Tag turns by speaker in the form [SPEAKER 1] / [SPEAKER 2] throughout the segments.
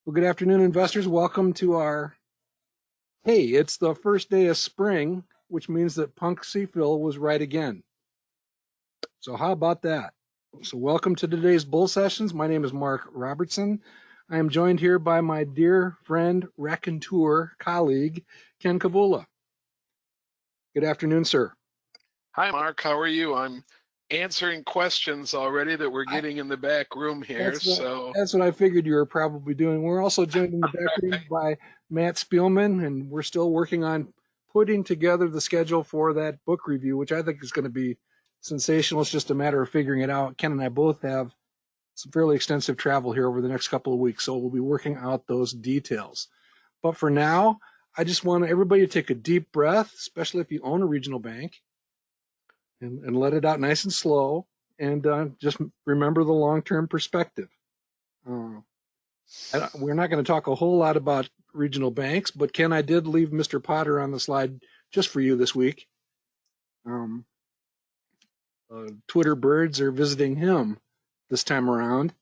[SPEAKER 1] Well, good afternoon, investors. Welcome to hey, it's the first day of spring, which means that Punxsy Phil was right again. So how about that? So welcome to today's bull sessions. My name is Mark Robertson. I am joined here by my dear friend, raconteur, colleague, Ken Kavula. Good afternoon, sir.
[SPEAKER 2] Hi, Mark. How are you? I'm answering questions already that we're getting in the back room here.
[SPEAKER 1] That's what I figured you were probably doing. We're also joined in the back room by Matt Spielman, and we're still working on putting together the schedule for that book review, which I think is going to be sensational. It's just a matter of figuring it out. Ken and I both have some fairly extensive travel here over the next couple of weeks, so we'll be working out those details. But for now, I just want everybody to take a deep breath, especially if you own a regional bank, and let it out nice and slow. And just remember the long-term perspective. We're not going to talk a whole lot about regional banks, but Ken, I did leave Mr. Potter on the slide just for you this week. Twitter birds are visiting him this time around.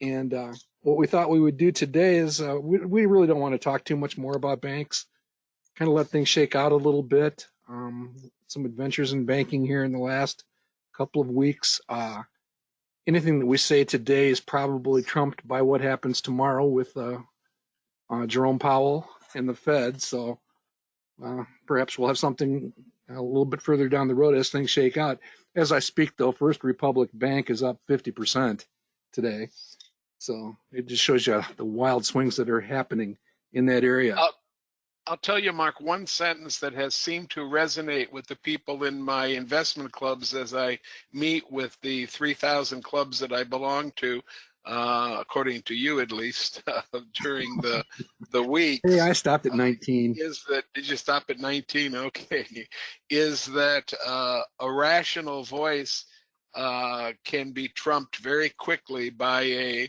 [SPEAKER 1] And what we thought we would do today is we really don't want to talk too much more about banks, kind of let things shake out a little bit. Some adventures in banking here in the last couple of weeks. Anything that we say today is probably trumped by what happens tomorrow with Jerome Powell and the Fed. So perhaps we'll have something a little bit further down the road as things shake out. As I speak, though, First Republic Bank is up 50% today. So it just shows you the wild swings that are happening in that area.
[SPEAKER 2] I'll tell you, Mark, one sentence that has seemed to resonate with the people in my investment clubs as I meet with the 3,000 clubs that I belong to, according to you at least, during the week.
[SPEAKER 1] Hey, I stopped at 19.
[SPEAKER 2] Did you stop at 19? Okay. Is that a rational voice can be trumped very quickly by a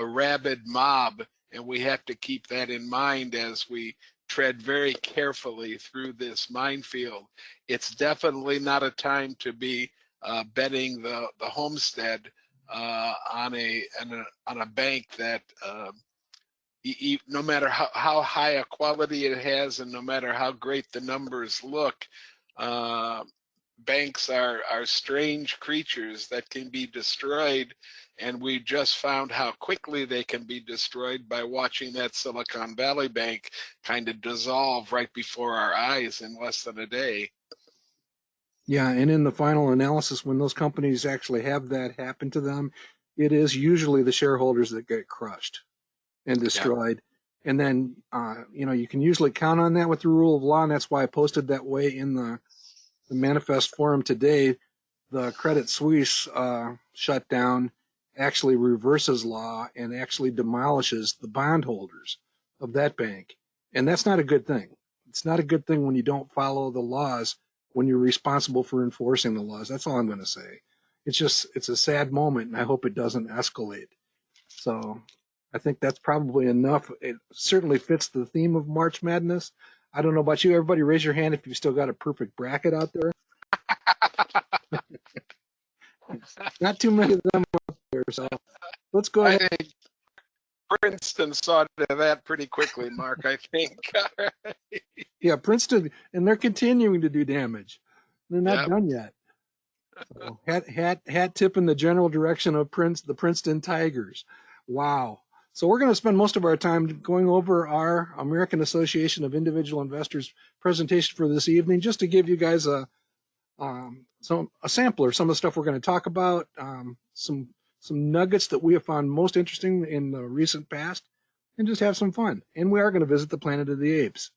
[SPEAKER 2] rabid mob, and we have to keep that in mind as we tread very carefully through this minefield. It's definitely not a time to be betting the homestead on a bank that no matter how high a quality it has and no matter how great the numbers look, banks are strange creatures that can be destroyed, and we just found how quickly they can be destroyed by watching that Silicon Valley Bank kind of dissolve right before our eyes in less than a day.
[SPEAKER 1] Yeah, and in the final analysis, when those companies actually have that happen to them, it is usually the shareholders that get crushed and destroyed. Yeah. And then, you can usually count on that with the rule of law, and that's why I posted that way in the manifest forum today. The Credit Suisse shutdown actually reverses law and actually demolishes the bondholders of that bank. And that's not a good thing. It's not a good thing when you don't follow the laws, when you're responsible for enforcing the laws. That's all I'm going to say. It's a sad moment, and I hope it doesn't escalate. So I think that's probably enough. It certainly fits the theme of March Madness. I don't know about you. Everybody raise your hand if you've still got a perfect bracket out there. Not too many of them up there, so let's go ahead.
[SPEAKER 2] I think Princeton saw to that pretty quickly, Mark, I think.
[SPEAKER 1] Yeah, Princeton, and they're continuing to do damage. They're not done yet. So, hat tip in the general direction of the Princeton Tigers. Wow. So we're going to spend most of our time going over our American Association of Individual Investors presentation for this evening, just to give you guys a sampler of some of the stuff we're going to talk about, some nuggets that we have found most interesting in the recent past, and just have some fun. And we are going to visit the Planet of the Apes.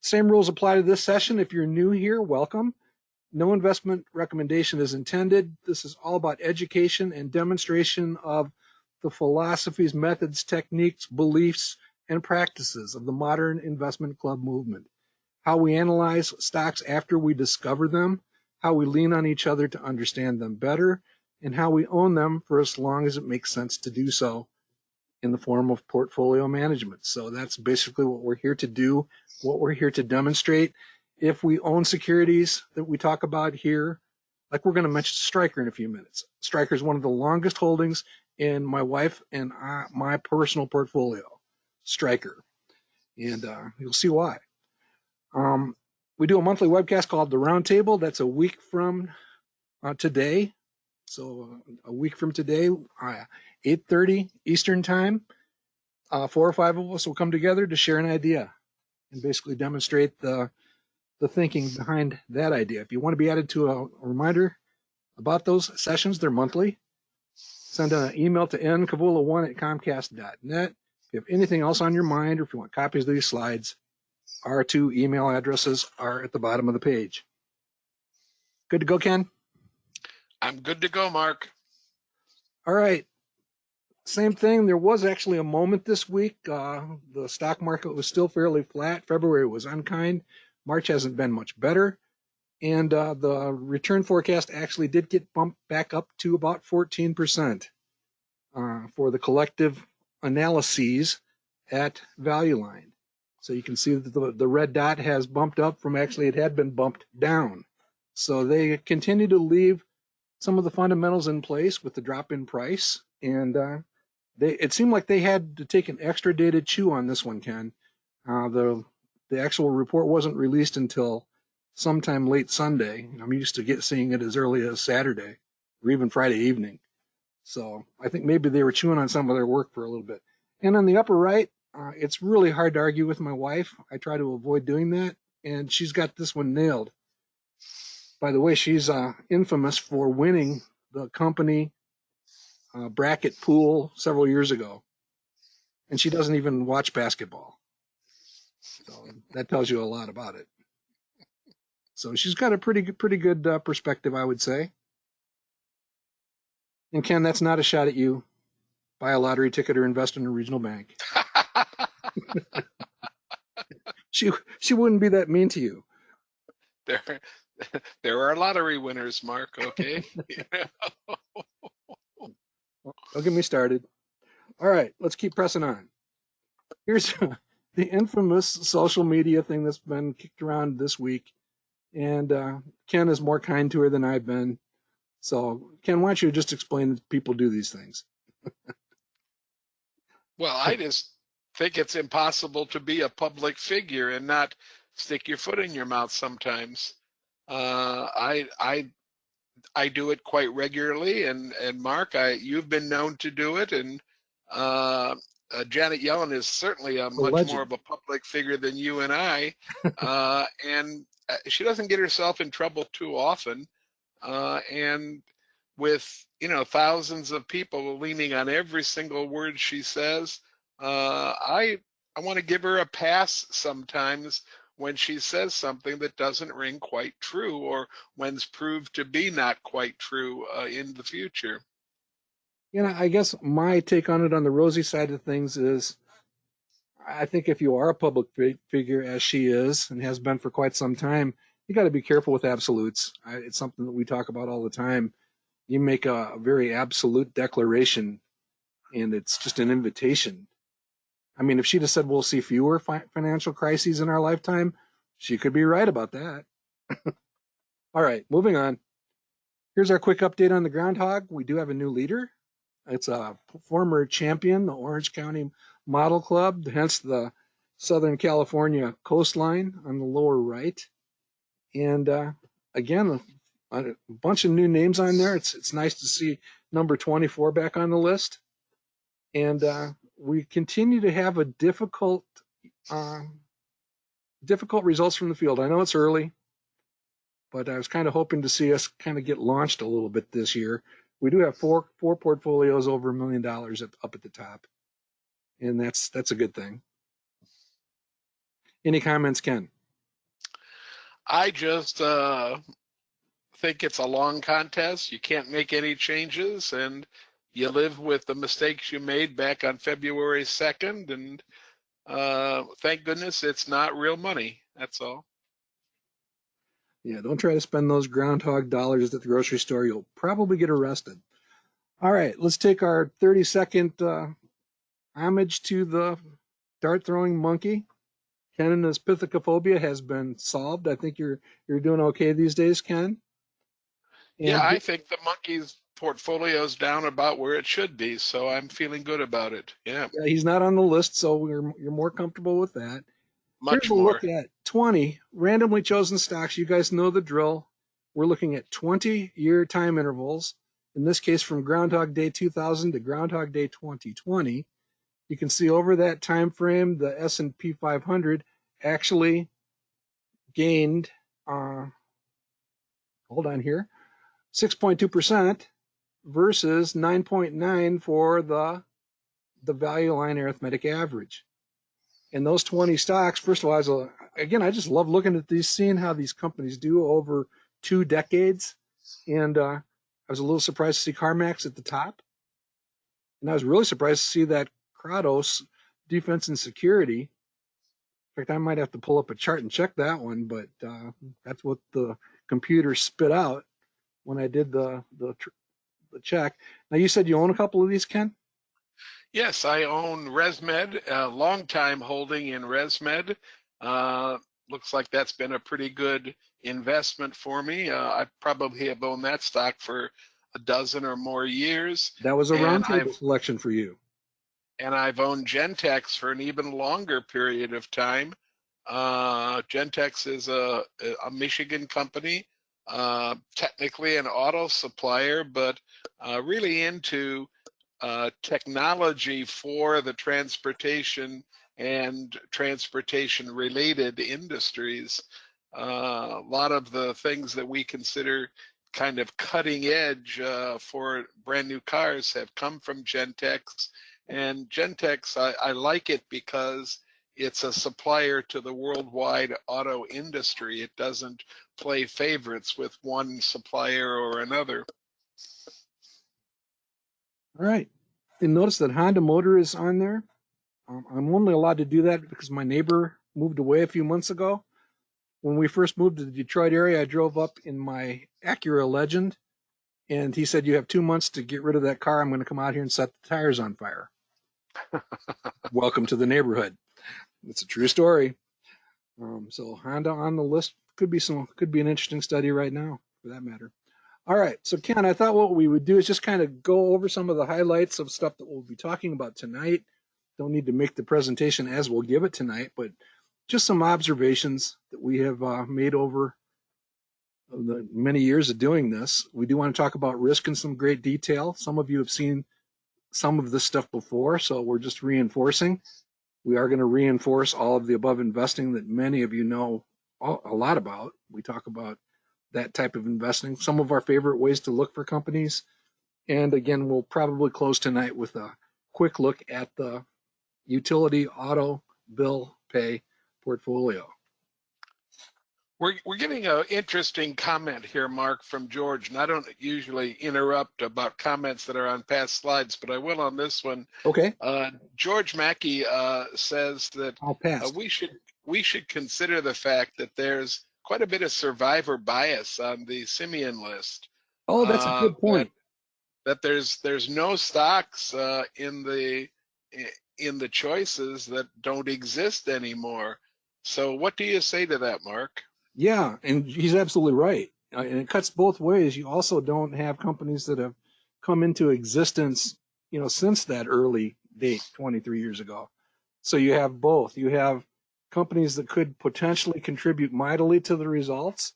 [SPEAKER 1] Same rules apply to this session. If you're new here, welcome. No investment recommendation is intended. This is all about education and demonstration of the philosophies, methods, techniques, beliefs, and practices of the modern investment club movement. How we analyze stocks after we discover them, how we lean on each other to understand them better, and how we own them for as long as it makes sense to do so in the form of portfolio management. So that's basically what we're here to do, what we're here to demonstrate. If we own securities that we talk about here, like we're going to mention Stryker in a few minutes. Stryker is one of the longest holdings and my wife and my personal portfolio, Striker, and you'll see why. Um, we do a monthly webcast called The Roundtable. That's a week from today. So a week from today, 8:30 Eastern Time, 4 or 5 of us will come together to share an idea and basically demonstrate the thinking behind that idea. If you want to be added to a reminder about those sessions, they're monthly. Send an email to nkavula1@comcast.net. If you have anything else on your mind, or if you want copies of these slides, our 2 email addresses are at the bottom of the page. Good to go, Ken?
[SPEAKER 2] I'm good to go, Mark.
[SPEAKER 1] All right. Same thing. There was actually a moment this week. The stock market was still fairly flat. February was unkind. March hasn't been much better. And the return forecast actually did get bumped back up to about 14% for the collective analyses at Value Line. So you can see that the red dot has bumped up from actually it had been bumped down. So they continue to leave some of the fundamentals in place with the drop in price. And it seemed like they had to take an extra day to chew on this one, Ken. The actual report wasn't released until sometime late Sunday. I'm used to seeing it as early as Saturday or even Friday evening. So I think maybe they were chewing on some of their work for a little bit. And on the upper right, it's really hard to argue with my wife. I try to avoid doing that, and she's got this one nailed. By the way, she's infamous for winning the company bracket pool several years ago, and she doesn't even watch basketball. So that tells you a lot about it. So she's got a pretty good perspective, I would say. And Ken, that's not a shot at you. Buy a lottery ticket or invest in a regional bank. She wouldn't be that mean to you.
[SPEAKER 2] There are lottery winners, Mark. Okay.
[SPEAKER 1] Don't get me started. All right, let's keep pressing on. Here's the infamous social media thing that's been kicked around this week. And Ken is more kind to her than I've been. So, Ken, why don't you just explain that people do these things?
[SPEAKER 2] Well, I just think it's impossible to be a public figure and not stick your foot in your mouth sometimes. I do it quite regularly, and Mark, you've been known to do it, and Janet Yellen is certainly a
[SPEAKER 1] A
[SPEAKER 2] much more
[SPEAKER 1] legend.
[SPEAKER 2] of a public figure than you and I, and she doesn't get herself in trouble too often, and with thousands of people leaning on every single word she says, I want to give her a pass sometimes when she says something that doesn't ring quite true, or when's proved to be not quite true in the future.
[SPEAKER 1] I guess my take on it on the rosy side of things is I think if you are a public figure, as she is and has been for quite some time, you got to be careful with absolutes. It's something that we talk about all the time. You make a very absolute declaration, and it's just an invitation. I mean, if she'd have said we'll see fewer financial crises in our lifetime, she could be right about that. All right, moving on. Here's our quick update on the groundhog. We do have a new leader. It's a former champion, the Orange County Model Club, hence the Southern California coastline on the lower right. And again, a bunch of new names on there. It's nice to see number 24 back on the list. And we continue to have a difficult results from the field. I know it's early, but I was kind of hoping to see us kind of get launched a little bit this year. We do have four portfolios over $1 million up at the top, and that's a good thing. Any comments, Ken?
[SPEAKER 2] I just think it's a long contest. You can't make any changes, and you live with the mistakes you made back on February 2nd, and thank goodness it's not real money. That's all.
[SPEAKER 1] Yeah, don't try to spend those groundhog dollars at the grocery store. You'll probably get arrested. All right, let's take our 30-second homage to the dart throwing monkey. Ken and his pithecophobia has been solved. I think you're doing okay these days, Ken.
[SPEAKER 2] Yeah,
[SPEAKER 1] And
[SPEAKER 2] I think the monkey's portfolio's down about where it should be, so I'm feeling good about it. Yeah,
[SPEAKER 1] Yeah, he's not on the list, so you're more comfortable with that. Here's
[SPEAKER 2] much
[SPEAKER 1] a look
[SPEAKER 2] more.
[SPEAKER 1] at 20 randomly chosen stocks. You guys know the drill. We're looking at 20-year time intervals. In this case, from Groundhog Day 2000 to Groundhog Day 2020. You can see over that time frame, the S&P 500 actually gained, hold on here, 6.2% versus 9.9 for the value line arithmetic average. And those 20 stocks, first of all, I just love looking at these, seeing how these companies do over 2 decades. And I was a little surprised to see CarMax at the top. And I was really surprised to see that Kratos defense and security. In fact, I might have to pull up a chart and check that one, but that's what the computer spit out when I did the check. Now, you said you own a couple of these, Ken?
[SPEAKER 2] Yes, I own ResMed, a long time holding in ResMed. Looks like that's been a pretty good investment for me. I probably have owned that stock for a dozen or more years,
[SPEAKER 1] That was a
[SPEAKER 2] and
[SPEAKER 1] roundtable selection for you.
[SPEAKER 2] I've owned Gentex for an even longer period of time. Gentex is a Michigan company, technically an auto supplier, but really into technology for the transportation and transportation related industries. A lot of the things that we consider kind of cutting edge for brand new cars have come from Gentex. And Gentex, I like it because it's a supplier to the worldwide auto industry. It doesn't play favorites with one supplier or another.
[SPEAKER 1] All right. And notice that Honda Motor is on there. I'm only allowed to do that because my neighbor moved away a few months ago. When we first moved to the Detroit area, I drove up in my Acura Legend, and he said, "You have 2 months to get rid of that car. I'm going to come out here and set the tires on fire." Welcome to the neighborhood. It's a true story. So Honda on the list could be an interesting study right now, for that matter. All right, so Ken, I thought what we would do is just kind of go over some of the highlights of stuff that we'll be talking about tonight. Don't need to make the presentation as we'll give it tonight, but just some observations that we have made over the many years of doing this. We do want to talk about risk in some great detail. Some of you have seen some of this stuff before, so we're just reinforcing. We are going to reinforce all of the above investing that many of you know a lot about. We talk about that type of investing, some of our favorite ways to look for companies. And again, we'll probably close tonight with a quick look at the utility auto bill pay portfolio.
[SPEAKER 2] We're getting an interesting comment here, Mark, from George, and I don't usually interrupt about comments that are on past slides, but I will on this one.
[SPEAKER 1] Okay.
[SPEAKER 2] George Mackey says that
[SPEAKER 1] I'll pass.
[SPEAKER 2] we should consider the fact that there's quite a bit of survivor bias on the Simeon list.
[SPEAKER 1] Oh, that's a good point.
[SPEAKER 2] That there's no stocks in the choices that don't exist anymore. So what do you say to that, Mark?
[SPEAKER 1] Yeah, and he's absolutely right. And it cuts both ways. You also don't have companies that have come into existence, since that early date, 23 years ago. So you have both. You have companies that could potentially contribute mightily to the results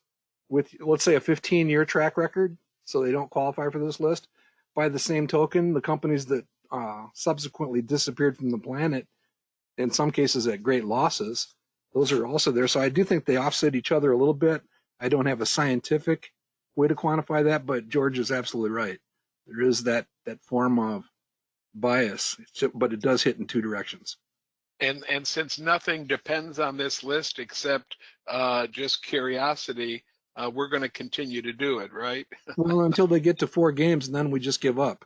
[SPEAKER 1] with, let's say, a 15-year track record, so they don't qualify for this list. By the same token, the companies that subsequently disappeared from the planet, in some cases at great losses, those are also there. So I do think they offset each other a little bit. I don't have a scientific way to quantify that, but George is absolutely right. There is that form of bias, but it does hit in two directions.
[SPEAKER 2] And since nothing depends on this list except just curiosity, we're going to continue to do it, right?
[SPEAKER 1] Well, until they get to 4 games, and then we just give up.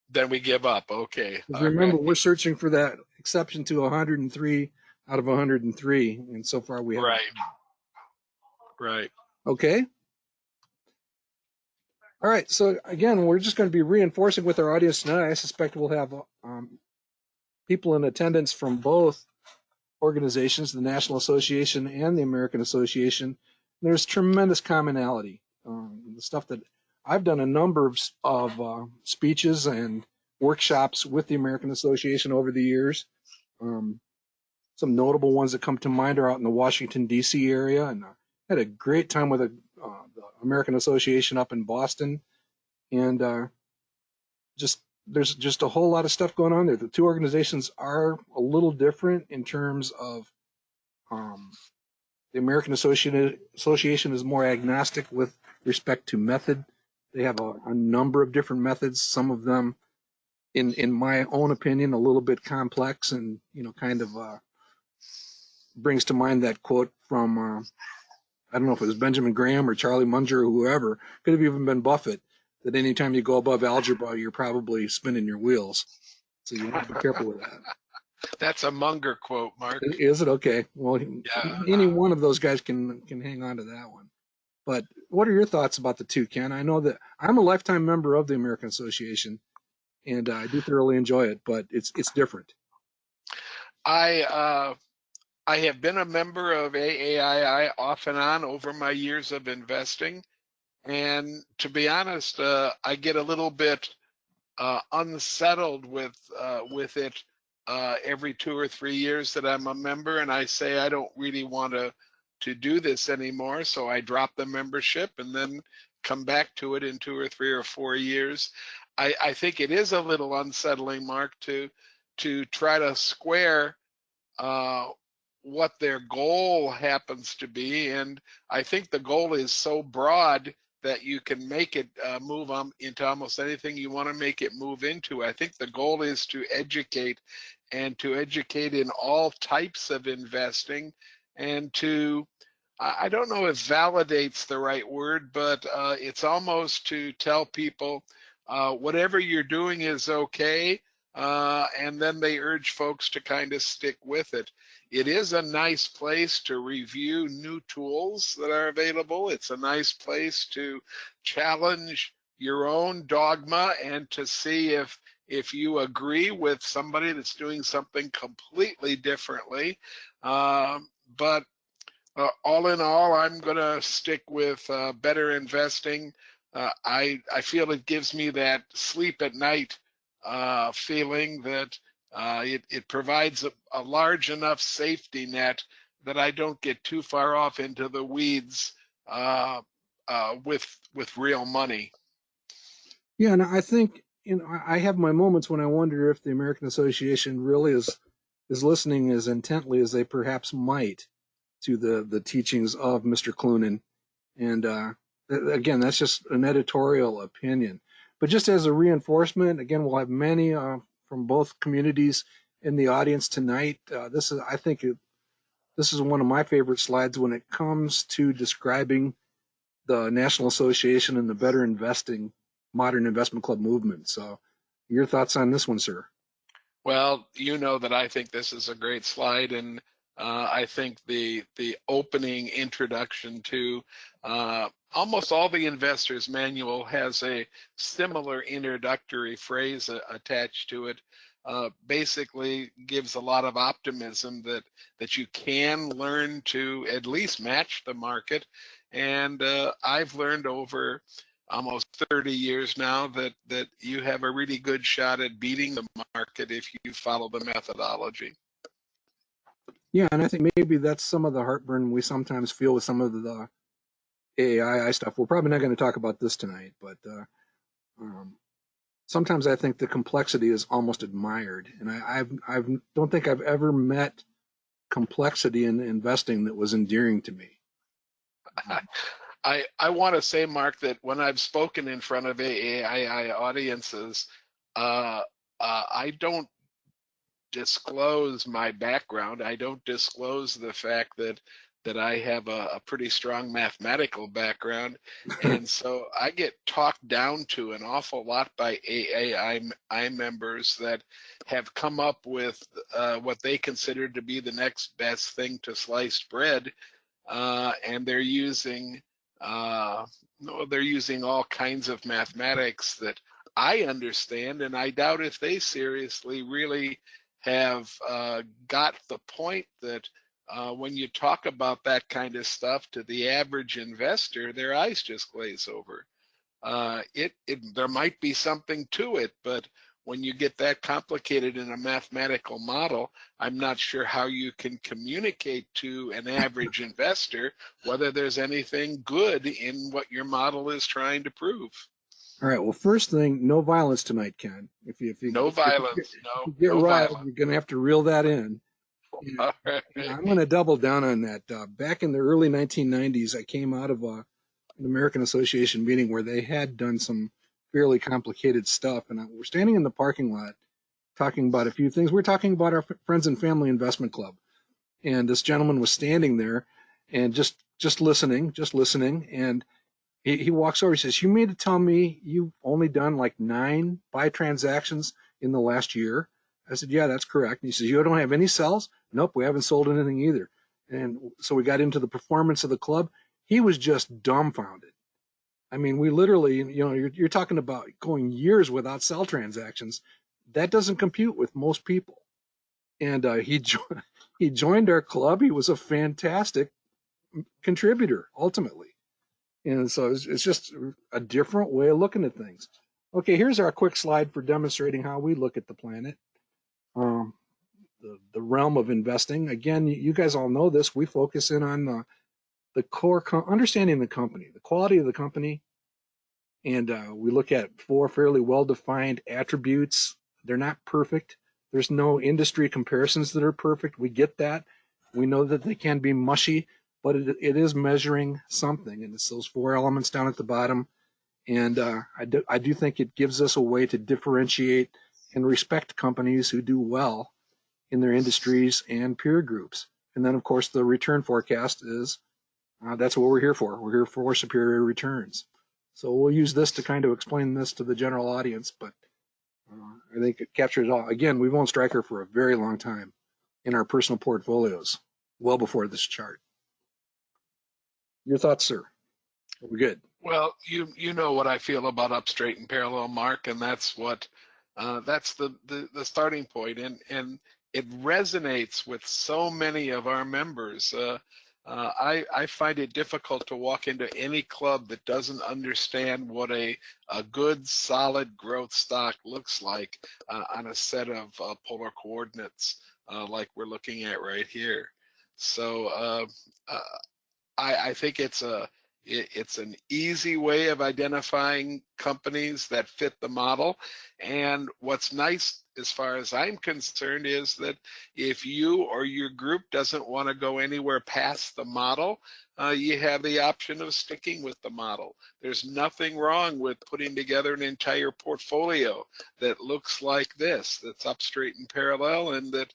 [SPEAKER 2] Then we give up. Okay.
[SPEAKER 1] Remember, we're searching for that exception to 103 out of 103, and so far we haven't.
[SPEAKER 2] Right.
[SPEAKER 1] Okay. All right. So again, we're just going to be reinforcing with our audience tonight. I suspect we'll have people in attendance from both organizations, the National Association and the American Association. There's tremendous commonality. The stuff that I've done a number of speeches and workshops with the American Association over the years. Um, some notable ones that come to mind are out in the Washington, D.C. area, and had a great time with the American Association up in Boston. And just there's just a whole lot of stuff going on there. The two organizations are a little different in terms of um, the American Association is more agnostic with respect to method. They have a number of different methods. Some of them, in my own opinion, a little bit complex, and kind of brings to mind that quote from I don't know if it was Benjamin Graham or Charlie Munger or whoever. Could have even been Buffett. That anytime you go above algebra, you're probably spinning your wheels. So you want to be careful with that.
[SPEAKER 2] That's a Munger quote, Mark.
[SPEAKER 1] Is it okay? Well,
[SPEAKER 2] Yeah.
[SPEAKER 1] any one of those guys can hang on to that one. But what are your thoughts about the two, Ken? I know that I'm a lifetime member of the American Association, and I do thoroughly enjoy it, but it's different.
[SPEAKER 2] I have been a member of AAII off and on over my years of investing, and to be honest, I get a little bit unsettled with it every 2 or 3 years that I'm a member, and I say I don't really want to do this anymore, so I drop the membership and then come back to it in 2 or 3 or 4 years. I think it is a little unsettling, Mark, to try to square uh, what their goal happens to be, and I think the goal is so broad that you can make it move on into almost anything you want to make it move into. I think the goal is to educate, and to educate in all types of investing, and to I don't know if validates the right word, but it's almost to tell people whatever you're doing is okay, and then they urge folks to kind of stick with it. It is a nice place to review new tools that are available. It's a nice place to challenge your own dogma and to see if you agree with somebody that's doing something completely differently. But all in all, I'm going to stick with better investing. I feel it gives me that sleep at night feeling that it provides a large enough safety net that I don't get too far off into the weeds with real money.
[SPEAKER 1] Yeah, and I think I have my moments when I wonder if the American Association really is listening as intently as they perhaps might to the teachings of Mr. Clunan. And again, that's just an editorial opinion. But just as a reinforcement, again, we'll have many from both communities in the audience tonight. I think this is one of my favorite slides when it comes to describing the National Association and the Better Investing Modern Investment Club movement. So, your thoughts on this one, sir?
[SPEAKER 2] Well, you know that I think this is a great slide, and I think the opening introduction to almost all the investors manual has a similar introductory phrase attached to it. Basically gives a lot of optimism that you can learn to at least match the market, and I've learned over almost 30 years now that you have a really good shot at beating the market if you follow the methodology.
[SPEAKER 1] Yeah, and I think maybe that's some of the heartburn we sometimes feel with some of the AAII stuff. We're probably not going to talk about this tonight, but um, sometimes I think the complexity is almost admired, and I don't think I've ever met complexity in investing that was endearing to me.
[SPEAKER 2] I want to say, Mark, that when I've spoken in front of AAII audiences, I don't disclose my background. I don't disclose the fact that I have a pretty strong mathematical background, and so I get talked down to an awful lot by AAII members that have come up with what they consider to be the next best thing to sliced bread, and uh, they're using all kinds of mathematics that I understand, and I doubt if they seriously really have got the point that when you talk about that kind of stuff to the average investor, their eyes just glaze over. there might be something to it, but when you get that complicated in a mathematical model, I'm not sure how you can communicate to an average investor whether there's anything good in what your model is trying to prove.
[SPEAKER 1] All right. Well, first thing, no violence tonight, Ken.
[SPEAKER 2] No violence.
[SPEAKER 1] If
[SPEAKER 2] No,
[SPEAKER 1] you get
[SPEAKER 2] no
[SPEAKER 1] riled,
[SPEAKER 2] violence.
[SPEAKER 1] you're going to have to reel that in.
[SPEAKER 2] All
[SPEAKER 1] And
[SPEAKER 2] right.
[SPEAKER 1] I'm going to double down on that. Back in the early 1990s, I came out of an American Association meeting where they had done some fairly complicated stuff, and we're standing in the parking lot talking about a few things. We're talking about our friends and family investment club, and this gentleman was standing there and just listening, and he walks over. He says, "You mean to tell me you've only done like 9 buy transactions in the last year?" I said, "Yeah, that's correct." And he says, "You don't have any sells?" "Nope, we haven't sold anything either." And so we got into the performance of the club. He was just dumbfounded. I mean, we literally, you're talking about going years without sell transactions. That doesn't compute with most people. And he joined our club. He was a fantastic contributor ultimately. And so it's just a different way of looking at things. Okay, here's our quick slide for demonstrating how we look at the planet, um, the realm of investing. Again, you guys all know this. We focus in on the core, understanding the company, the quality of the company, and we look at 4 fairly well-defined attributes. They're not perfect. There's no industry comparisons that are perfect. We get that. We know that they can be mushy, but it is measuring something, and it's those 4 elements down at the bottom. And I do think it gives us a way to differentiate and respect companies who do well in their industries and peer groups. And then, of course, the return forecast is that's what we're here for. We're here for superior returns. So we'll use this to kind of explain this to the general audience, but I think it captures it all. Again, we've owned Stryker for a very long time in our personal portfolios, well before this chart. Your thoughts, sir? Are we good?
[SPEAKER 2] Well, you know what I feel about up straight and parallel, Mark, and that's that's the starting point, and it resonates with so many of our members. I find it difficult to walk into any club that doesn't understand what a good, solid growth stock looks like on a set of polar coordinates like we're looking at right here. So uh, I think it's an easy way of identifying companies that fit the model. And what's nice, as far as I'm concerned, is that if you or your group doesn't want to go anywhere past the model, you have the option of sticking with the model. There's nothing wrong with putting together an entire portfolio that looks like this, that's up straight and parallel, and that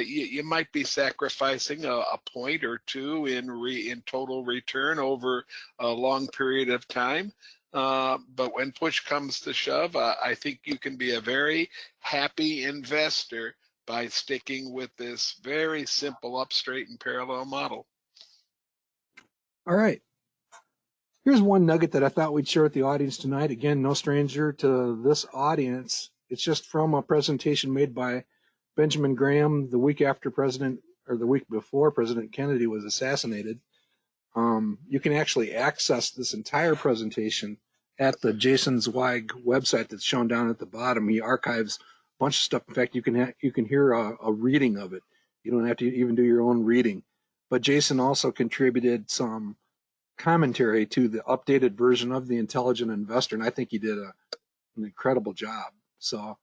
[SPEAKER 2] you might be sacrificing a point or two in total return over a long period of time. But when push comes to shove, I think you can be a very happy investor by sticking with this very simple up straight and parallel model.
[SPEAKER 1] All right. Here's one nugget that I thought we'd share with the audience tonight. Again, no stranger to this audience. It's just from a presentation made by Benjamin Graham the week after the week before President Kennedy was assassinated. You can actually access this entire presentation at the Jason Zweig website that's shown down at the bottom. He archives a bunch of stuff. In fact, you can hear a reading of it. You don't have to even do your own reading. But Jason also contributed some commentary to the updated version of the Intelligent Investor, and I think he did an incredible job. So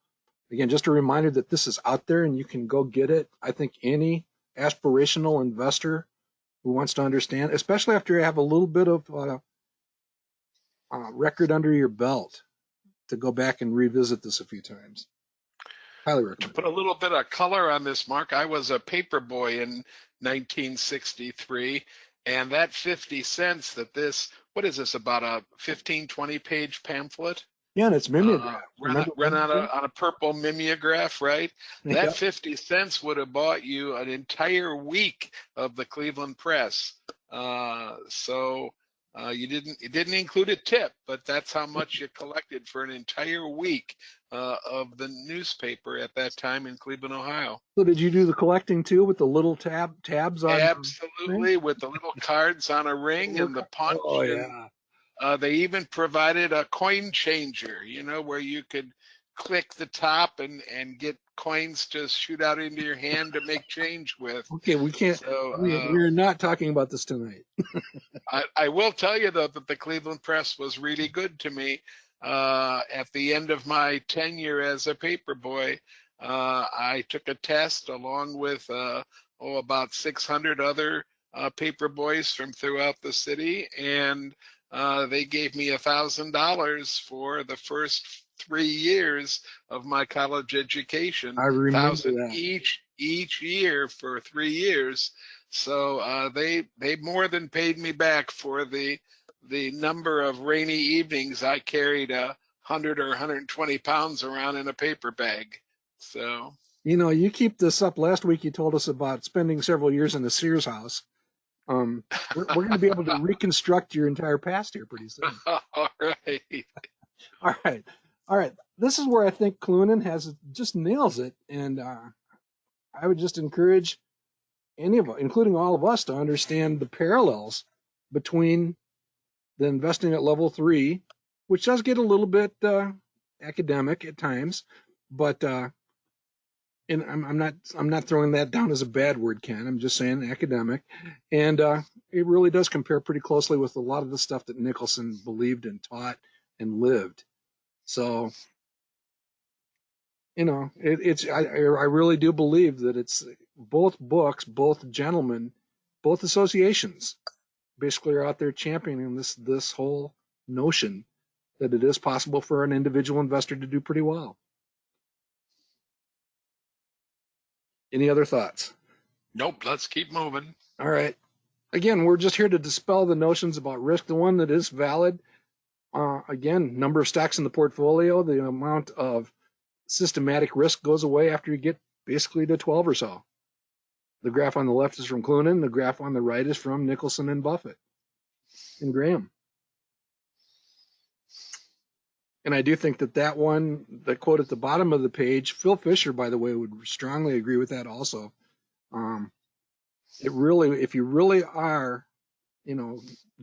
[SPEAKER 1] again, just a reminder that this is out there and you can go get it. I think any aspirational investor who wants to understand, especially after you have a little bit of record under your belt, to go back and revisit this a few times. Highly
[SPEAKER 2] To
[SPEAKER 1] recommend.
[SPEAKER 2] put a little bit of color on this, Mark, I was a paper boy in 1963, and that 50 cents that what is this, about a 15, 20 page pamphlet?
[SPEAKER 1] Yeah, and it's mimeograph. Remember
[SPEAKER 2] Run
[SPEAKER 1] mimeograph?
[SPEAKER 2] on a purple mimeograph, right? That
[SPEAKER 1] Yeah.
[SPEAKER 2] 50 cents would have bought you an entire week of the Cleveland Press. So it didn't include a tip, but that's how much you collected for an entire week of the newspaper at that time in Cleveland, Ohio.
[SPEAKER 1] So did you do the collecting too with the little tabs on the thing?
[SPEAKER 2] Absolutely, with the little cards on a ring and the
[SPEAKER 1] Oh
[SPEAKER 2] punch and
[SPEAKER 1] yeah.
[SPEAKER 2] They even provided a coin changer, where you could click the top and get coins to shoot out into your hand to make change with.
[SPEAKER 1] Okay, we can't.
[SPEAKER 2] So
[SPEAKER 1] We're not talking about this tonight.
[SPEAKER 2] I will tell you, though, that the Cleveland Press was really good to me. At the end of my tenure as a paper boy, I took a test along with about 600 other paper boys from throughout the city, and they gave me $1,000 for the first 3 years of my college education.
[SPEAKER 1] I remember
[SPEAKER 2] 1,000
[SPEAKER 1] that.
[SPEAKER 2] each year for 3 years. So they more than paid me back for the number of rainy evenings I carried 100 or 120 pounds around in a paper bag. So
[SPEAKER 1] You keep this up. Last week you told us about spending several years in the Sears house. We're going to be able to reconstruct your entire past here pretty soon.
[SPEAKER 2] all right.
[SPEAKER 1] All right, all right. This is where I think Clunan just nails it, and I would just encourage any of us, including all of us, to understand the parallels between the investing at level 3, which does get a little bit academic at times, but and I'm not throwing that down as a bad word, Ken. I'm just saying academic, and it really does compare pretty closely with a lot of the stuff that Nicholson believed and taught and lived. So I really do believe that it's both books, both gentlemen, both associations basically are out there championing this whole notion that it is possible for an individual investor to do pretty well. Any other thoughts?
[SPEAKER 2] Nope. Let's keep moving.
[SPEAKER 1] All right. Again, we're just here to dispel the notions about risk. The one that is valid, again, number of stocks in the portfolio, the amount of systematic risk goes away after you get basically to 12 or so. The graph on the left is from Clunan. The graph on the right is from Nicholson and Buffett and Graham. And I do think that one, the quote at the bottom of the page, Phil Fisher, by the way, would strongly agree with that also. It really, if you really are,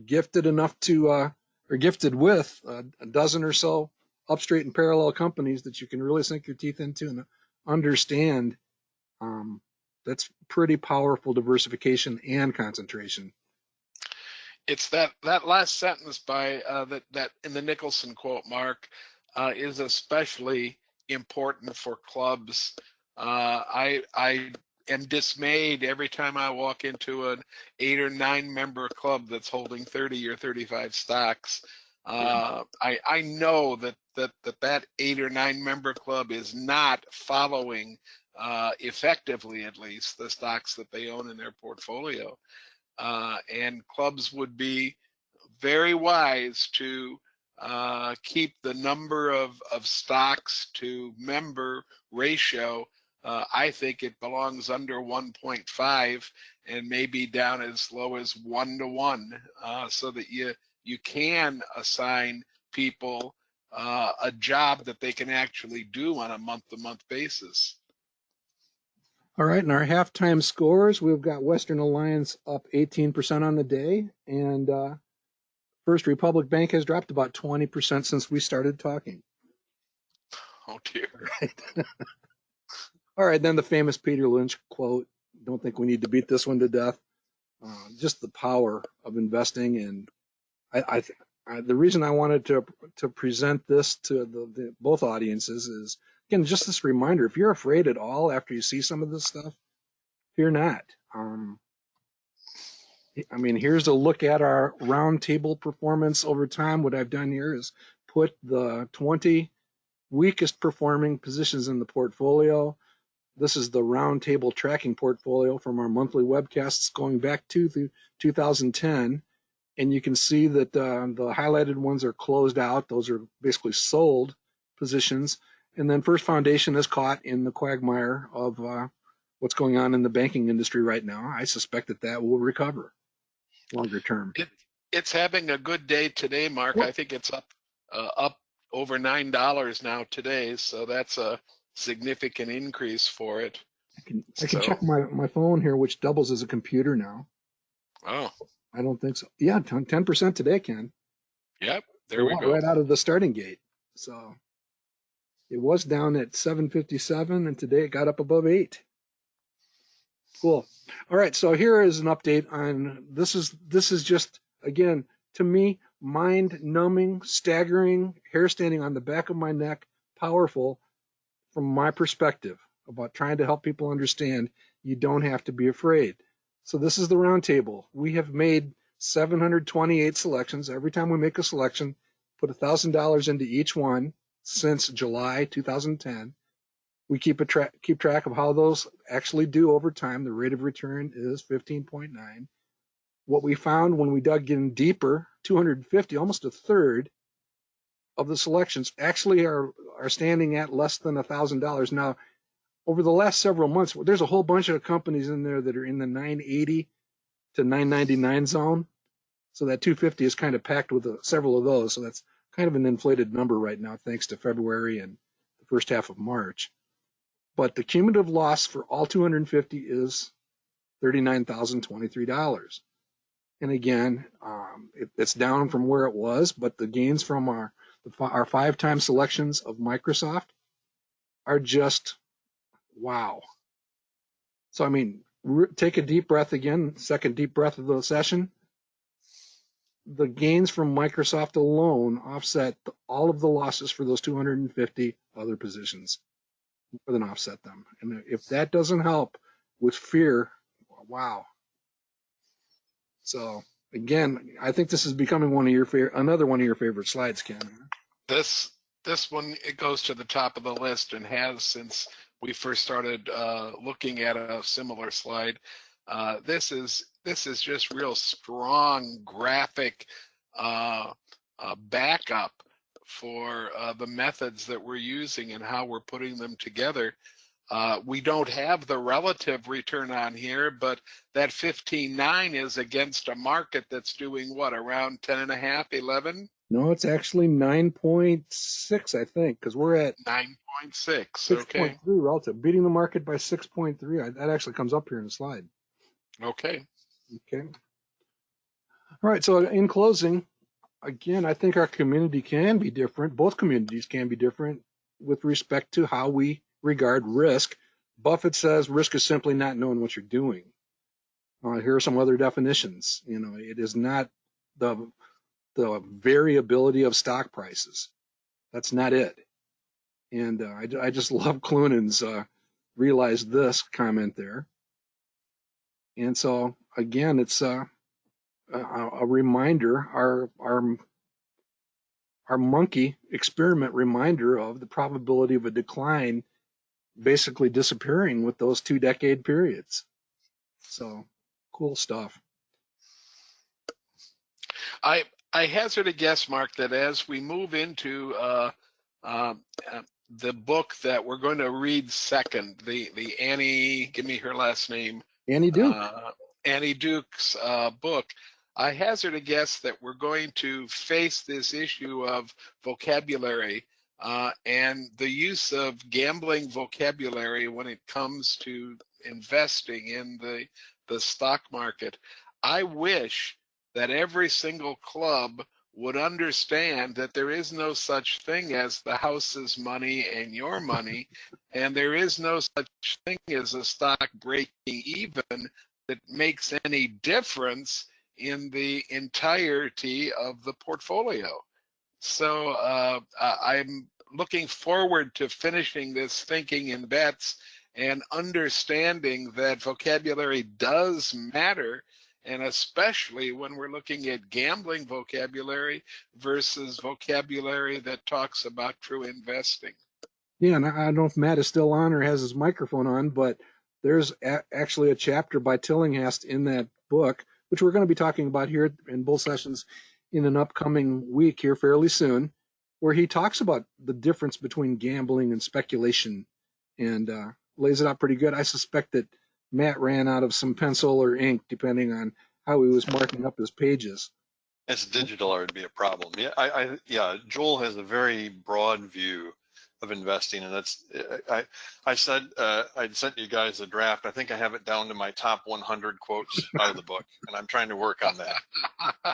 [SPEAKER 1] gifted enough to, or gifted with a dozen or so up straight and parallel companies that you can really sink your teeth into and understand, that's pretty powerful diversification and concentration.
[SPEAKER 2] It's that last sentence by that in the Nicholson quote, Mark, is especially important for clubs. I am dismayed every time I walk into an 8 or 9 member club that's holding 30 or 35 stocks. I know that 8 or 9 member club is not following effectively, at least, the stocks that they own in their portfolio. And clubs would be very wise to keep the number of stocks to member ratio. I think it belongs under 1.5 and maybe down as low as 1-to-1, so that you can assign people a job that they can actually do on a month-to-month basis.
[SPEAKER 1] All right, in our halftime scores, we've got Western Alliance up 18% on the day, and First Republic Bank has dropped about 20% since we started talking.
[SPEAKER 2] Oh dear.
[SPEAKER 1] Right. All right, then the famous Peter Lynch quote. Don't think we need to beat this one to death. Just the power of investing, and the reason I wanted to present this to the both audiences is, again, just this reminder: if you're afraid at all after you see some of this stuff, fear not. I mean, here's a look at our roundtable performance over time. What I've done here is put the 20 weakest performing positions in the portfolio. This is the roundtable tracking portfolio from our monthly webcasts going back to 2010. And you can see that the highlighted ones are closed out. Those are basically sold positions. And then First Foundation is caught in the quagmire of what's going on in the banking industry right now. I suspect that will recover longer term.
[SPEAKER 2] It's having a good day today, Mark. I think it's up over $9 now today, so that's a significant increase for it.
[SPEAKER 1] I can check my phone here, which doubles as a computer now.
[SPEAKER 2] Oh.
[SPEAKER 1] I don't think so. Yeah, 10% today, Ken.
[SPEAKER 2] Yep,
[SPEAKER 1] It
[SPEAKER 2] there we
[SPEAKER 1] went
[SPEAKER 2] go.
[SPEAKER 1] right out of the starting gate. So it was down at 757, and today it got up above 8. Cool. All right, so here is an update on this. Is just, again, to me, mind numbing, staggering, hair standing on the back of my neck, powerful from my perspective about trying to help people understand you don't have to be afraid. So this is the round table. We have made 728 selections. Every time we make a selection, put $1,000 into each one since July 2010. We keep track of how those actually do over time. The rate of return is 15.9. What we found when we dug in deeper, 250, almost a third of the selections actually are standing at less than $1,000. Now, over the last several months, there's a whole bunch of companies in there that are in the 980 to 999 zone. So that 250 is kind of packed with several of those. So that's kind of an inflated number right now, thanks to February and the first half of March. But the cumulative loss for all 250 is $39,023. And again, it's down from where it was, but the gains from our 5-time selections of Microsoft are just wow. So, I mean, take a deep breath again, second deep breath of the session. The gains from Microsoft alone offset all of the losses for those 250 other positions, more than offset them. And if that doesn't help with fear, wow. So again, I think this is becoming another one of your favorite slides, Ken.
[SPEAKER 2] This this one, it goes to the top of the list and has since we first started looking at a similar slide. This is just real strong graphic backup for the methods that we're using and how we're putting them together. We don't have the relative return on here, but that 15.9 is against a market that's doing what, around 10 and a half, 11?
[SPEAKER 1] No, it's actually 9.6, I think, because we're at
[SPEAKER 2] 9.6. Okay.
[SPEAKER 1] 6.3 relative, beating the market by 6.3. That actually comes up here in the slide.
[SPEAKER 2] Okay.
[SPEAKER 1] Okay. All right. So in closing, again, I think our community can be different. Both communities can be different with respect to how we regard risk. Buffett says risk is simply not knowing what you're doing. Here are some other definitions. It is not the variability of stock prices. That's not it. And I just love Cloonan's realize this comment there. And so again, it's a reminder, our monkey experiment reminder of the probability of a decline basically disappearing with those 2-decade periods. So cool stuff.
[SPEAKER 2] I hazard a guess, Mark, that as we move into uh, the book that we're going to read second, the Annie, give me her last name,
[SPEAKER 1] Annie Duke.
[SPEAKER 2] Annie Duke's book, I hazard a guess that we're going to face this issue of vocabulary and the use of gambling vocabulary when it comes to investing in the stock market. I wish that every single club would understand that there is no such thing as the house's money and your money, and there is no such thing as a stock breaking even that makes any difference in the entirety of the portfolio. So I'm looking forward to finishing this thinking in bets and understanding that vocabulary does matter, and especially when we're looking at gambling vocabulary versus vocabulary that talks about true investing.
[SPEAKER 1] Yeah, and I don't know if Matt is still on or has his microphone on, but there's actually a chapter by Tillinghast in that book, which we're going to be talking about here in both sessions in an upcoming week here fairly soon, where he talks about the difference between gambling and speculation and lays it out pretty good. I suspect that Matt ran out of some pencil or ink, depending on how he was marking up his pages.
[SPEAKER 3] As digital, it would be a problem. Yeah, yeah. Joel has a very broad view of investing, and that's I said I'd sent you guys a draft. I think I have it down to my top 100 quotes out of the book, and I'm trying to work on that.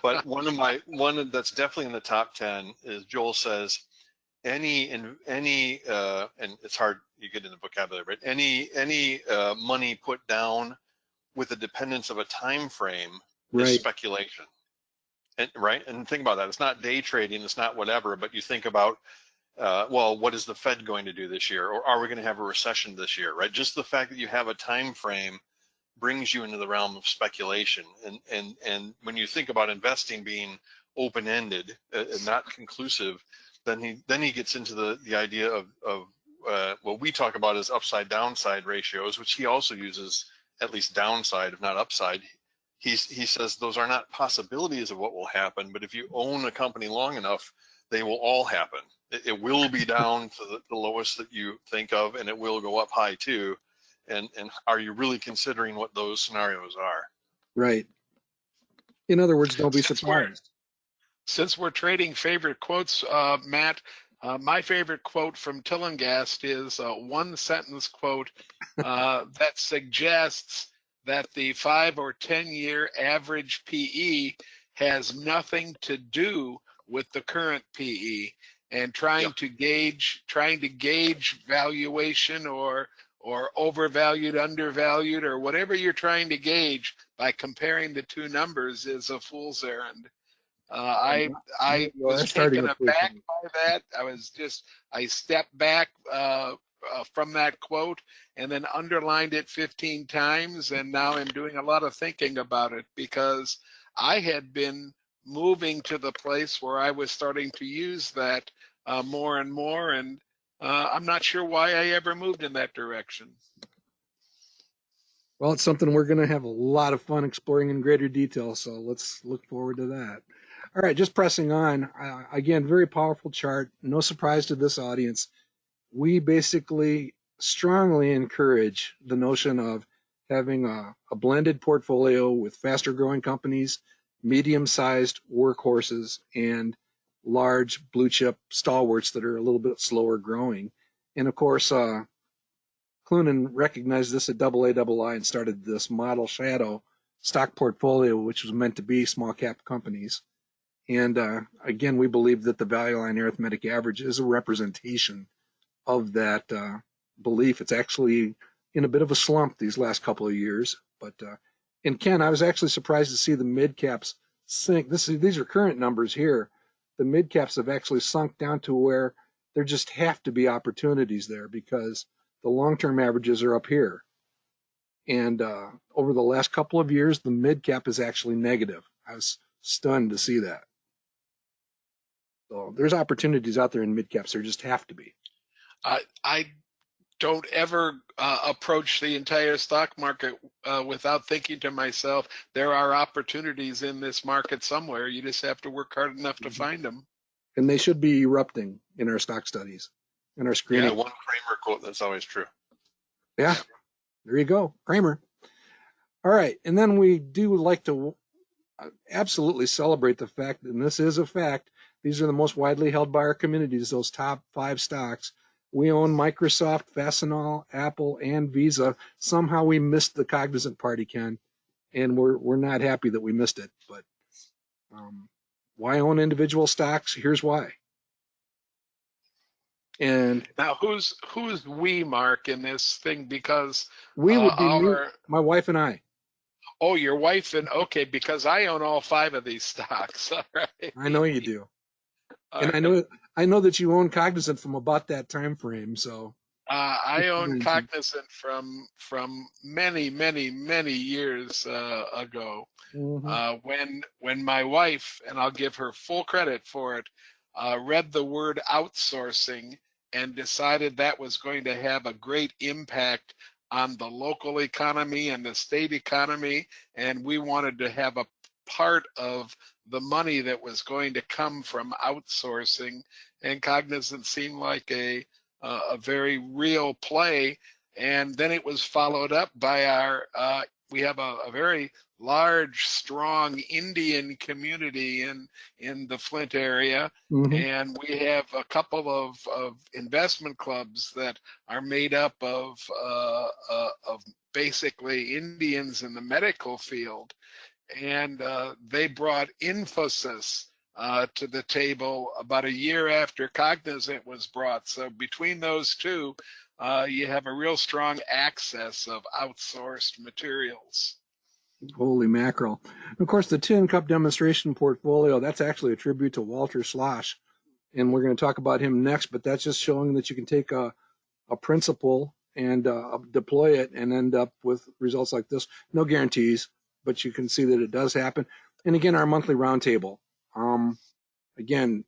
[SPEAKER 3] But one that's definitely in the top 10 is Joel says any and it's hard, you get in the vocabulary, but any money put down with the dependence of a time frame is speculation. And right, and think about that. It's not day trading, it's not whatever, but you think about well, what is the Fed going to do this year, or are we going to have a recession this year, right? Just the fact that you have a time frame brings you into the realm of speculation. And when you think about investing being open-ended and not conclusive, then he gets into the idea of what we talk about as upside downside ratios, which he also uses, at least downside, if not upside. He says those are not possibilities of what will happen, but if you own a company long enough, they will all happen. It will be down to the lowest that you think of, and it will go up high too. And are you really considering what those scenarios are?
[SPEAKER 1] Right. In other words, don't be surprised.
[SPEAKER 2] Since we're trading favorite quotes, Matt, my favorite quote from Tillinghast is a one-sentence quote that suggests that the 5 or 10 year average PE has nothing to do with the current PE, and trying to gauge valuation or overvalued, undervalued, or whatever you're trying to gauge by comparing the two numbers is a fool's errand. I was taken aback by that. I stepped back from that quote and then underlined it 15 times, and now I'm doing a lot of thinking about it, because I had been moving to the place where I was starting to use that more and more, and I'm not sure why I ever moved in that direction.
[SPEAKER 1] Well, it's something we're going to have a lot of fun exploring in greater detail, so let's look forward to that. All right, just pressing on. Again, very powerful chart. No surprise to this audience. We basically strongly encourage the notion of having a blended portfolio with faster growing companies, medium-sized workhorses, and large blue chip stalwarts that are a little bit slower growing. And of course, Clunan recognized this at AA and started this model shadow stock portfolio, which was meant to be small cap companies. And again, we believe that the value line arithmetic average is a representation of that belief. It's actually in a bit of a slump these last couple of years. But and Ken, I was actually surprised to see the mid caps sink. These are current numbers here. The mid caps have actually sunk down to where there just have to be opportunities there, because the long-term averages are up here. And over the last couple of years, the mid cap is actually negative. I was stunned to see that. So there's opportunities out there in mid caps. There just have to be.
[SPEAKER 2] I don't ever approach the entire stock market without thinking to myself, there are opportunities in this market somewhere. You just have to work hard enough to find them.
[SPEAKER 1] And they should be erupting in our stock studies, in our screening.
[SPEAKER 3] Yeah, one Kramer quote, that's always true.
[SPEAKER 1] Yeah, there you go, Kramer. All right, and then we do like to absolutely celebrate the fact, and this is a fact, these are the most widely held by our communities, those top 5 stocks. We own Microsoft, Fastenal, Apple, and Visa. Somehow we missed the Cognizant party, Ken, and we're not happy that we missed it. But why own individual stocks? Here's why. And
[SPEAKER 2] now, who's we, Mark, in this thing? Because
[SPEAKER 1] we would be my wife and I.
[SPEAKER 2] Oh, your wife and okay, because I own all 5 of these stocks. All right.
[SPEAKER 1] I know you do. And I know that you own Cognizant from about that time frame. So
[SPEAKER 2] I own Cognizant from many years ago. Mm-hmm. When my wife, and I'll give her full credit for it, read the word outsourcing and decided that was going to have a great impact on the local economy and the state economy, and we wanted to have a part of the money that was going to come from outsourcing, and Cognizant seemed like a very real play. And then it was followed up by our we have a very large, strong Indian community in the Flint area, and we have a couple of investment clubs that are made up of basically Indians in the medical field, and they brought Infosys to the table about a year after Cognizant was brought. So between those two, you have a real strong access of outsourced materials.
[SPEAKER 1] Holy mackerel. Of course, the Tin Cup demonstration portfolio, that's actually a tribute to Walter Slosh. And we're going to talk about him next, but that's just showing that you can take a principle and deploy it and end up with results like this. No guarantees, but you can see that it does happen. And again, our monthly roundtable. Again,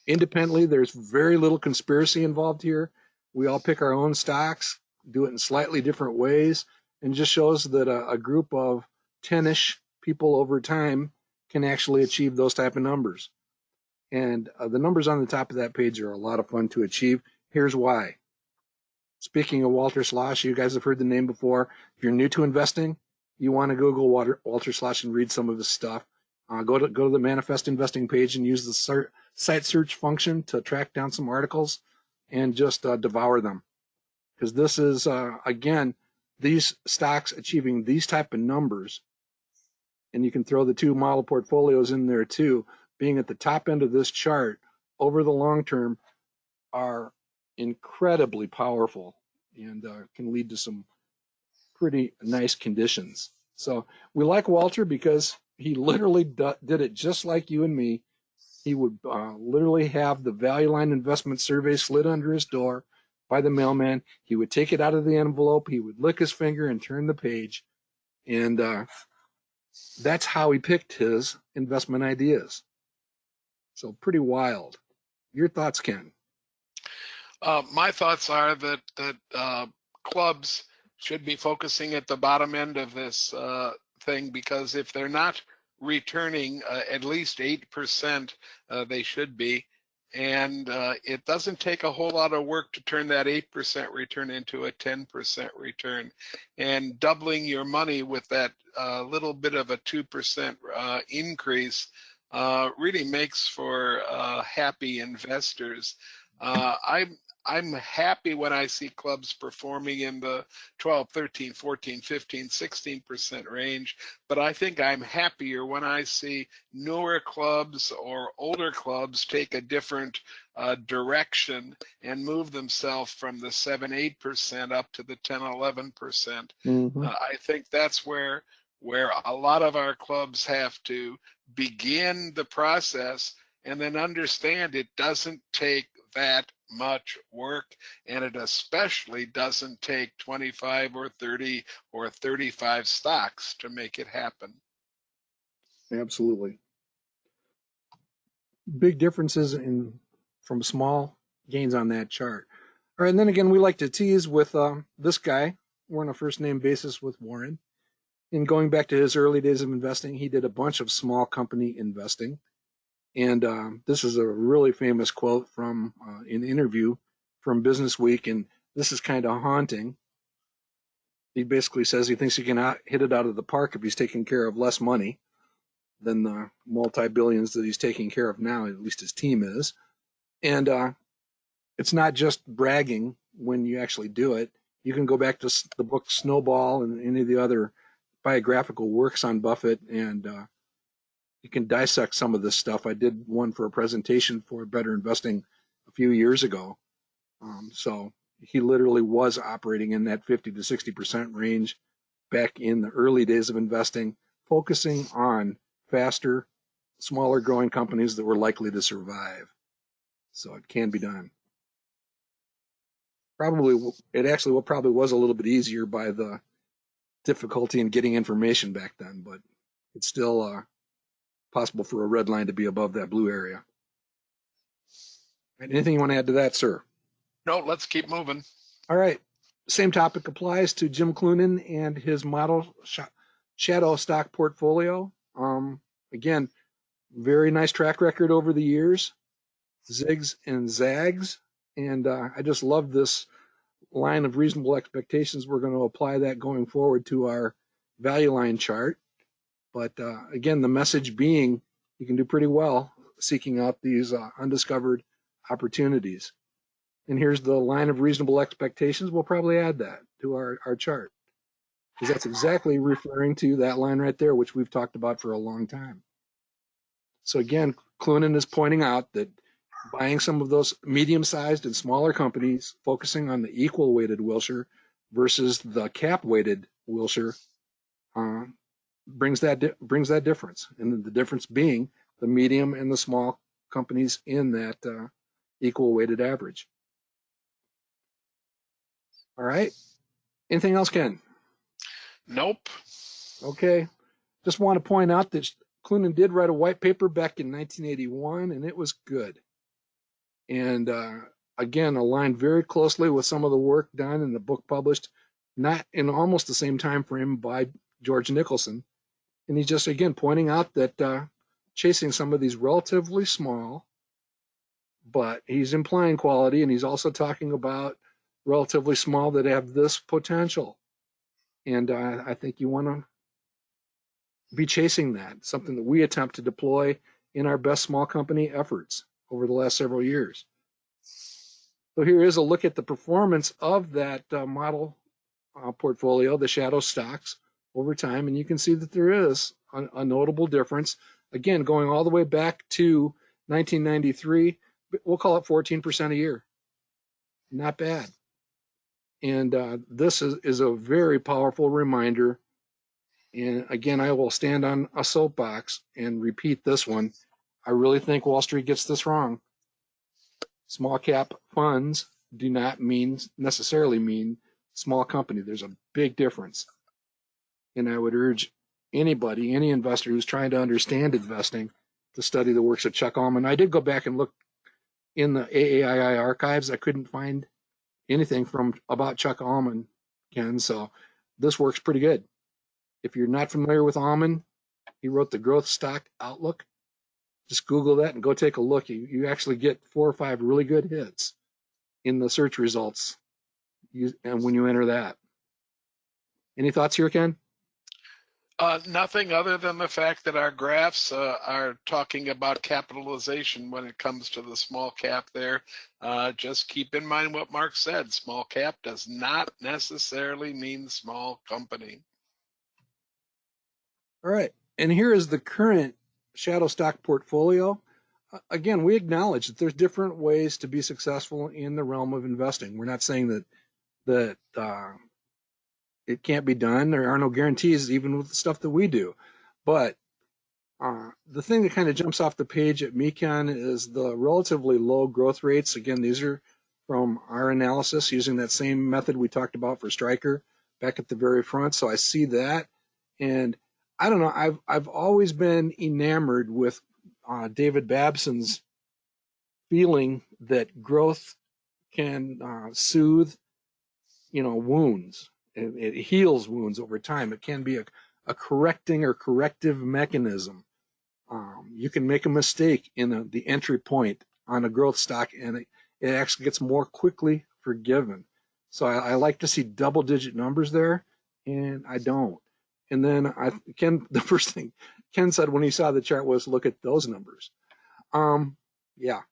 [SPEAKER 1] independently, there's very little conspiracy involved here. We all pick our own stocks, do it in slightly different ways, and just shows that a group of 10-ish people over time can actually achieve those type of numbers. And the numbers on the top of that page are a lot of fun to achieve. Here's why. Speaking of Walter Slosh, you guys have heard the name before. If you're new to investing, you want to Google Walter Slosh and read some of his stuff. Go to the Manifest Investing page and use the site search function to track down some articles and just devour them. Because this is, again, these stocks achieving these type of numbers, and you can throw the two model portfolios in there too, being at the top end of this chart over the long term, are incredibly powerful and can lead to some pretty nice conditions. So we like Walter because he literally did it just like you and me. He would literally have the Value Line Investment Survey slid under his door by the mailman. He would take it out of the envelope. He would lick his finger and turn the page. And that's how he picked his investment ideas. So pretty wild. Your thoughts, Ken?
[SPEAKER 2] My thoughts are that clubs should be focusing at the bottom end of this thing, because if they're not returning at least 8%, they should be. And it doesn't take a whole lot of work to turn that 8% return into a 10% return. And doubling your money with that little bit of a 2% increase really makes for happy investors. I'm happy when I see clubs performing in the 12, 13, 14, 15, 16% range, but I think I'm happier when I see newer clubs or older clubs take a different direction and move themselves from the 7, 8% up to the 10, 11%. I think that's where a lot of our clubs have to begin the process and then understand it doesn't take that much work, and it especially doesn't take 25 or 30 or 35 stocks to make it happen.
[SPEAKER 1] Absolutely. Big differences from small gains on that chart. All right, and then again, we like to tease with this guy. We're on a first name basis with Warren. And going back to his early days of investing, he did a bunch of small company investing. And this is a really famous quote from an interview from Business Week, and this is kind of haunting. He basically says he thinks he can hit it out of the park if he's taking care of less money than the multi-billions that he's taking care of now, at least his team is. And it's not just bragging when you actually do it. You can go back to the book Snowball and any of the other biographical works on Buffett, and you can dissect some of this stuff. I did one for a presentation for Better Investing a few years ago. So he literally was operating in that 50 to 60% range back in the early days of investing, focusing on faster, smaller growing companies that were likely to survive. So it can be done. It actually probably was a little bit easier by the difficulty in getting information back then, but it's still possible for a red line to be above that blue area. Anything you want to add to that, sir?
[SPEAKER 2] No, let's keep moving.
[SPEAKER 1] All right. Same topic applies to Jim Clunan and his model shadow stock portfolio. Again, very nice track record over the years, zigs and zags. And I just love this line of reasonable expectations, we're going to apply that going forward to our value line chart. But again, the message being you can do pretty well seeking out these undiscovered opportunities. And here's the line of reasonable expectations. We'll probably add that to our chart, because that's exactly referring to that line right there, which we've talked about for a long time. So again, Clunan is pointing out that buying some of those medium-sized and smaller companies, focusing on the equal-weighted Wilshire versus the cap-weighted Wilshire, brings that difference, and the difference being the medium and the small companies in that equal-weighted average. All right. Anything else, Ken?
[SPEAKER 2] Nope.
[SPEAKER 1] Okay. Just want to point out that Clunan did write a white paper back in 1981, and it was good. And again, aligned very closely with some of the work done in the book published, not in almost the same time frame, by George Nicholson. And he's just, again, pointing out that chasing some of these relatively small, but he's implying quality, and he's also talking about relatively small that have this potential. And I think you want to be chasing that, something that we attempt to deploy in our best small company efforts over the last several years. So here is a look at the performance of that model portfolio, the shadow stocks, over time, and you can see that there is a notable difference. Again, going all the way back to 1993, we'll call it 14% a year. Not bad. And this is a very powerful reminder. And again, I will stand on a soapbox and repeat this one. I really think Wall Street gets this wrong. Small cap funds do not necessarily mean small company. There's a big difference. And I would urge anybody, any investor who's trying to understand investing, to study the works of Chuck Ullman. I did go back and look in the AAII archives. I couldn't find anything about Chuck Ullman, Ken, so this works pretty good. If you're not familiar with Ullman, he wrote the Growth Stock Outlook. Just Google that and go take a look. You actually get 4 or 5 really good hits in the search results and when you enter that. Any thoughts here, Ken?
[SPEAKER 2] Nothing other than the fact that our graphs are talking about capitalization when it comes to the small cap there. Just keep in mind what Mark said. Small cap does not necessarily mean small company.
[SPEAKER 1] All right. And here is the current shadow stock portfolio. Again, we acknowledge that there's different ways to be successful in the realm of investing. We're not saying that it can't be done. There are no guarantees, even with the stuff that we do. But the thing that kind of jumps off the page at me, Ken, is the relatively low growth rates. Again, these are from our analysis using that same method we talked about for Stryker back at the very front. So I see that. And I don't know, I've always been enamored with David Babson's feeling that growth can soothe, wounds. It heals wounds over time. It can be a correcting or corrective mechanism. You can make a mistake in the entry point on a growth stock, and it actually gets more quickly forgiven. So I like to see double-digit numbers there, and I don't. And then the first thing Ken said when he saw the chart was, look at those numbers. Yeah.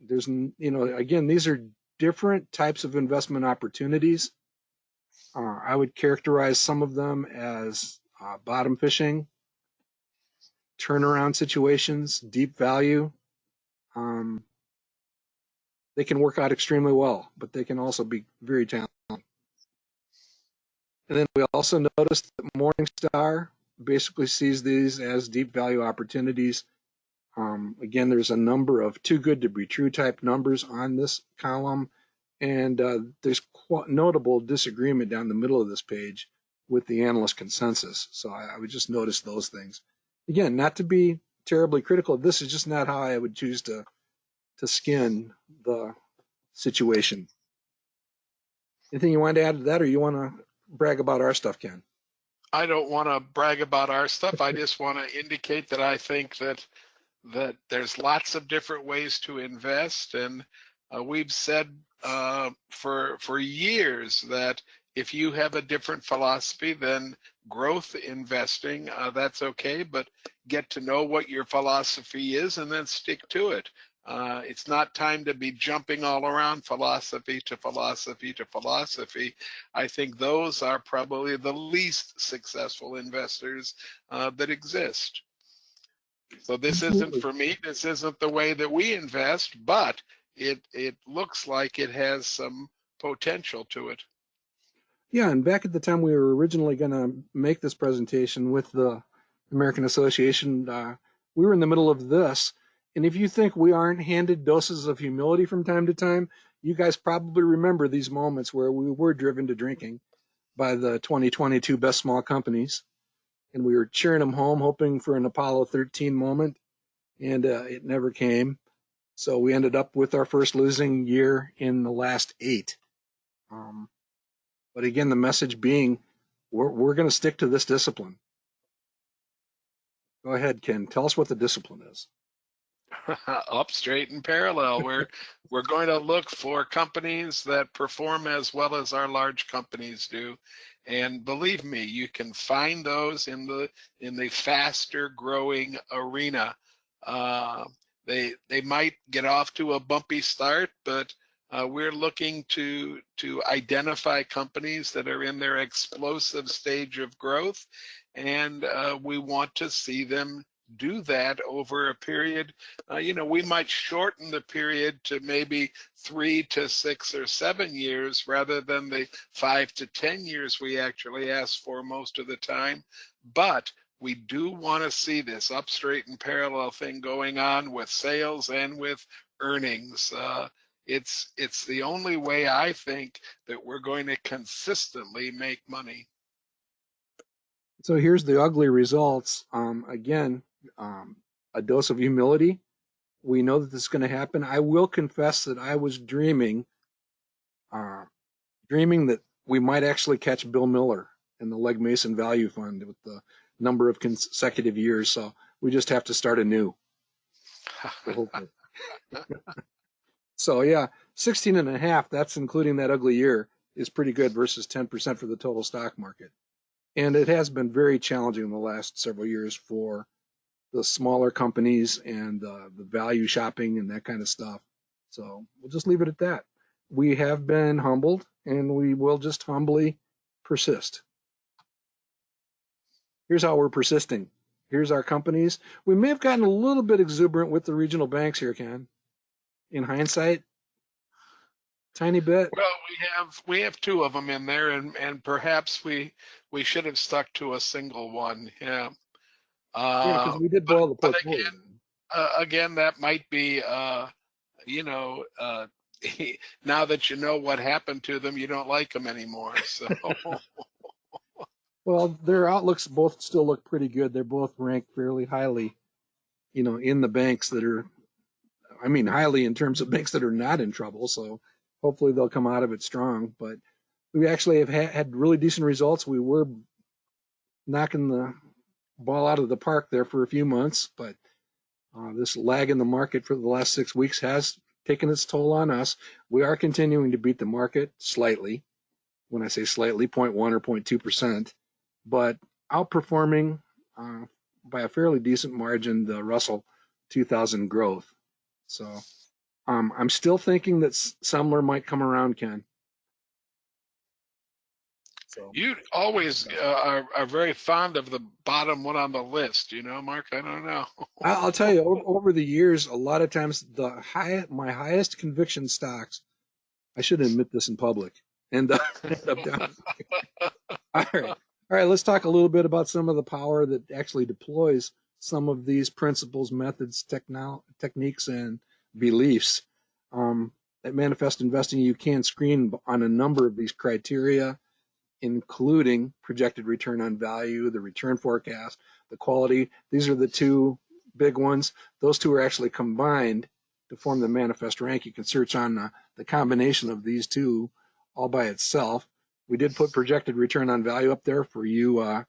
[SPEAKER 1] There's, again, these are different types of investment opportunities. I would characterize some of them as bottom fishing, turnaround situations, deep value. They can work out extremely well, but they can also be very challenging. And then we also noticed that Morningstar basically sees these as deep value opportunities. Again, there's a number of too good to be true type numbers on this column, and there's notable disagreement down the middle of this page with the analyst consensus. So I would just notice those things. Again, not to be terribly critical, this is just not how I would choose to skin the situation. Anything you want to add to that, or you want to brag about our stuff, Ken?
[SPEAKER 2] I don't want to brag about our stuff. I just want to indicate that I think that there's lots of different ways to invest, and we've said for years that if you have a different philosophy than growth investing, that's okay, but get to know what your philosophy is and then stick to it. It's not time to be jumping all around philosophy to philosophy to philosophy. I think those are probably the least successful investors that exist. So this isn't
[SPEAKER 1] Absolutely.
[SPEAKER 2] for me. This isn't the way that we invest, but it looks like it has some potential to it.
[SPEAKER 1] Yeah, and back at the time we were originally going to make this presentation with the American Association, we were in the middle of this. And if you think we aren't handed doses of humility from time to time, you guys probably remember these moments where we were driven to drinking by the 2022 best small companies. And we were cheering them home, hoping for an Apollo 13 moment, and it never came. So we ended up with our first losing year in the last 8. Um, but again, the message being, we're going to stick to this discipline. Go ahead, Ken. Tell us what the discipline is.
[SPEAKER 2] Up, straight, and parallel. We're going to look for companies that perform as well as our large companies do, and believe me, you can find those in the faster growing arena. They might get off to a bumpy start, but we're looking to identify companies that are in their explosive stage of growth, and we want to see them do that over a period. We might shorten the period to maybe 3 to 6 or 7 years rather than the 5 to 10 years we actually ask for most of the time. But we do want to see this up, straight, and parallel thing going on with sales and with earnings. It's the only way I think that we're going to consistently make money.
[SPEAKER 1] So here's the ugly results. Again, a dose of humility. We know that this is going to happen. I will confess that I was dreaming that we might actually catch Bill Miller in the Legg Mason Value Fund with the number of consecutive years. So we just have to start anew. So yeah, 16.5, that's including that ugly year, is pretty good versus 10% for the total stock market. And it has been very challenging in the last several years for the smaller companies and the value shopping and that kind of stuff. So we'll just leave it at that. We have been humbled, and we will just humbly persist. Here's how we're persisting. Here's our companies. We may have gotten a little bit exuberant with the regional banks here, Ken. In hindsight, tiny bit.
[SPEAKER 2] Well, we have 2 of them in there, and perhaps we should have stuck to a single one. Yeah.
[SPEAKER 1] Yeah, because we did boil the
[SPEAKER 2] But
[SPEAKER 1] portfolio.
[SPEAKER 2] again, that might be, you know, now that you know what happened to them, you don't like them anymore. So.
[SPEAKER 1] Well, their outlooks both still look pretty good. They're both ranked fairly highly, in the banks that are, I mean, highly in terms of banks that are not in trouble. So hopefully they'll come out of it strong. But we actually have had really decent results. We were knocking the ball out of the park there for a few months, but this lag in the market for the last 6 weeks has taken its toll on us. We are continuing to beat the market slightly. When I say slightly, 0.1 or 0.2%, but outperforming by a fairly decent margin the Russell 2000 growth. So I'm still thinking that Semler might come around, Ken. So
[SPEAKER 2] You always are very fond of the bottom one on the list, Mark. I don't know.
[SPEAKER 1] I'll tell you, over the years, a lot of times my highest conviction stocks, I should admit this in public, end up down. All right. Let's talk a little bit about some of the power that actually deploys some of these principles, methods, techniques, and beliefs. At Manifest Investing, you can screen on a number of these criteria, including projected return on value, the return forecast, the quality. These are the 2 big ones. Those 2 are actually combined to form the Manifest rank. You can search on the combination of these 2 all by itself. We did put projected return on value up there for you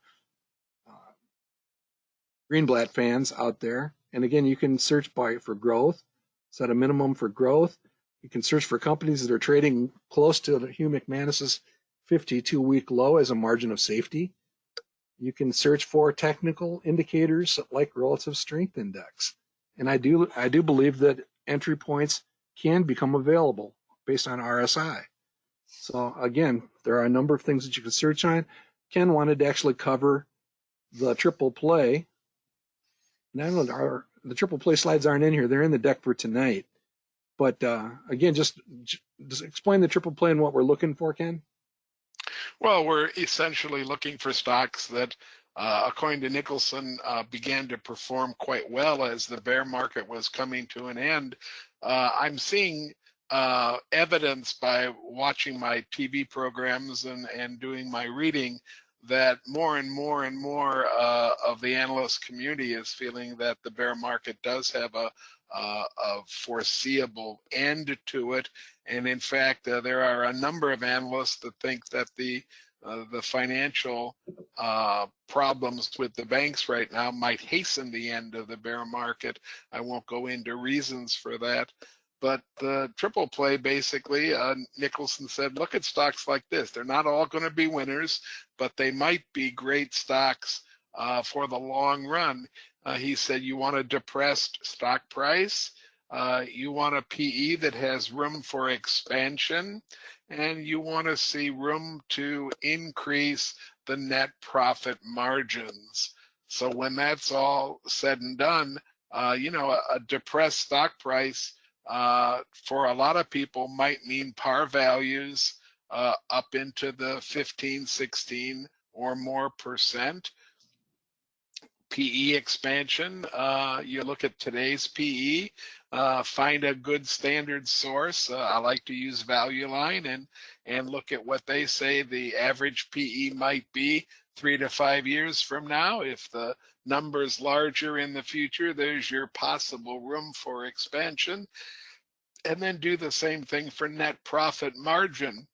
[SPEAKER 1] Greenblatt fans out there. And again, you can search for growth, set a minimum for growth. You can search for companies that are trading close to Hugh McManus's 52-week low as a margin of safety. You can search for technical indicators like relative strength index. And I do believe that entry points can become available based on RSI. So again, there are a number of things that you can search on. Ken wanted to actually cover the triple play. Now, the triple play slides aren't in here. They're in the deck for tonight. But again, just explain the triple play and what we're looking for, Ken.
[SPEAKER 2] Well, we're essentially looking for stocks that, according to Nicholson, began to perform quite well as the bear market was coming to an end. I'm seeing evidence by watching my TV programs and doing my reading that more and more and more of the analyst community is feeling that the bear market does have a foreseeable end to it. And in fact, there are a number of analysts that think that the financial problems with the banks right now might hasten the end of the bear market. I won't go into reasons for that. But the triple play, basically, Nicholson said, look at stocks like this. They're not all going to be winners, but they might be great stocks for the long run. He said you want a depressed stock price, you want a PE that has room for expansion, and you want to see room to increase the net profit margins. So when that's all said and done, a depressed stock price for a lot of people might mean par values up into the 15, 16 or more percent. PE expansion, you look at today's PE, find a good standard source. I like to use Value Line and look at what they say the average PE might be 3 to 5 years from now. If the number's larger in the future, there's your possible room for expansion. And then do the same thing for net profit margin.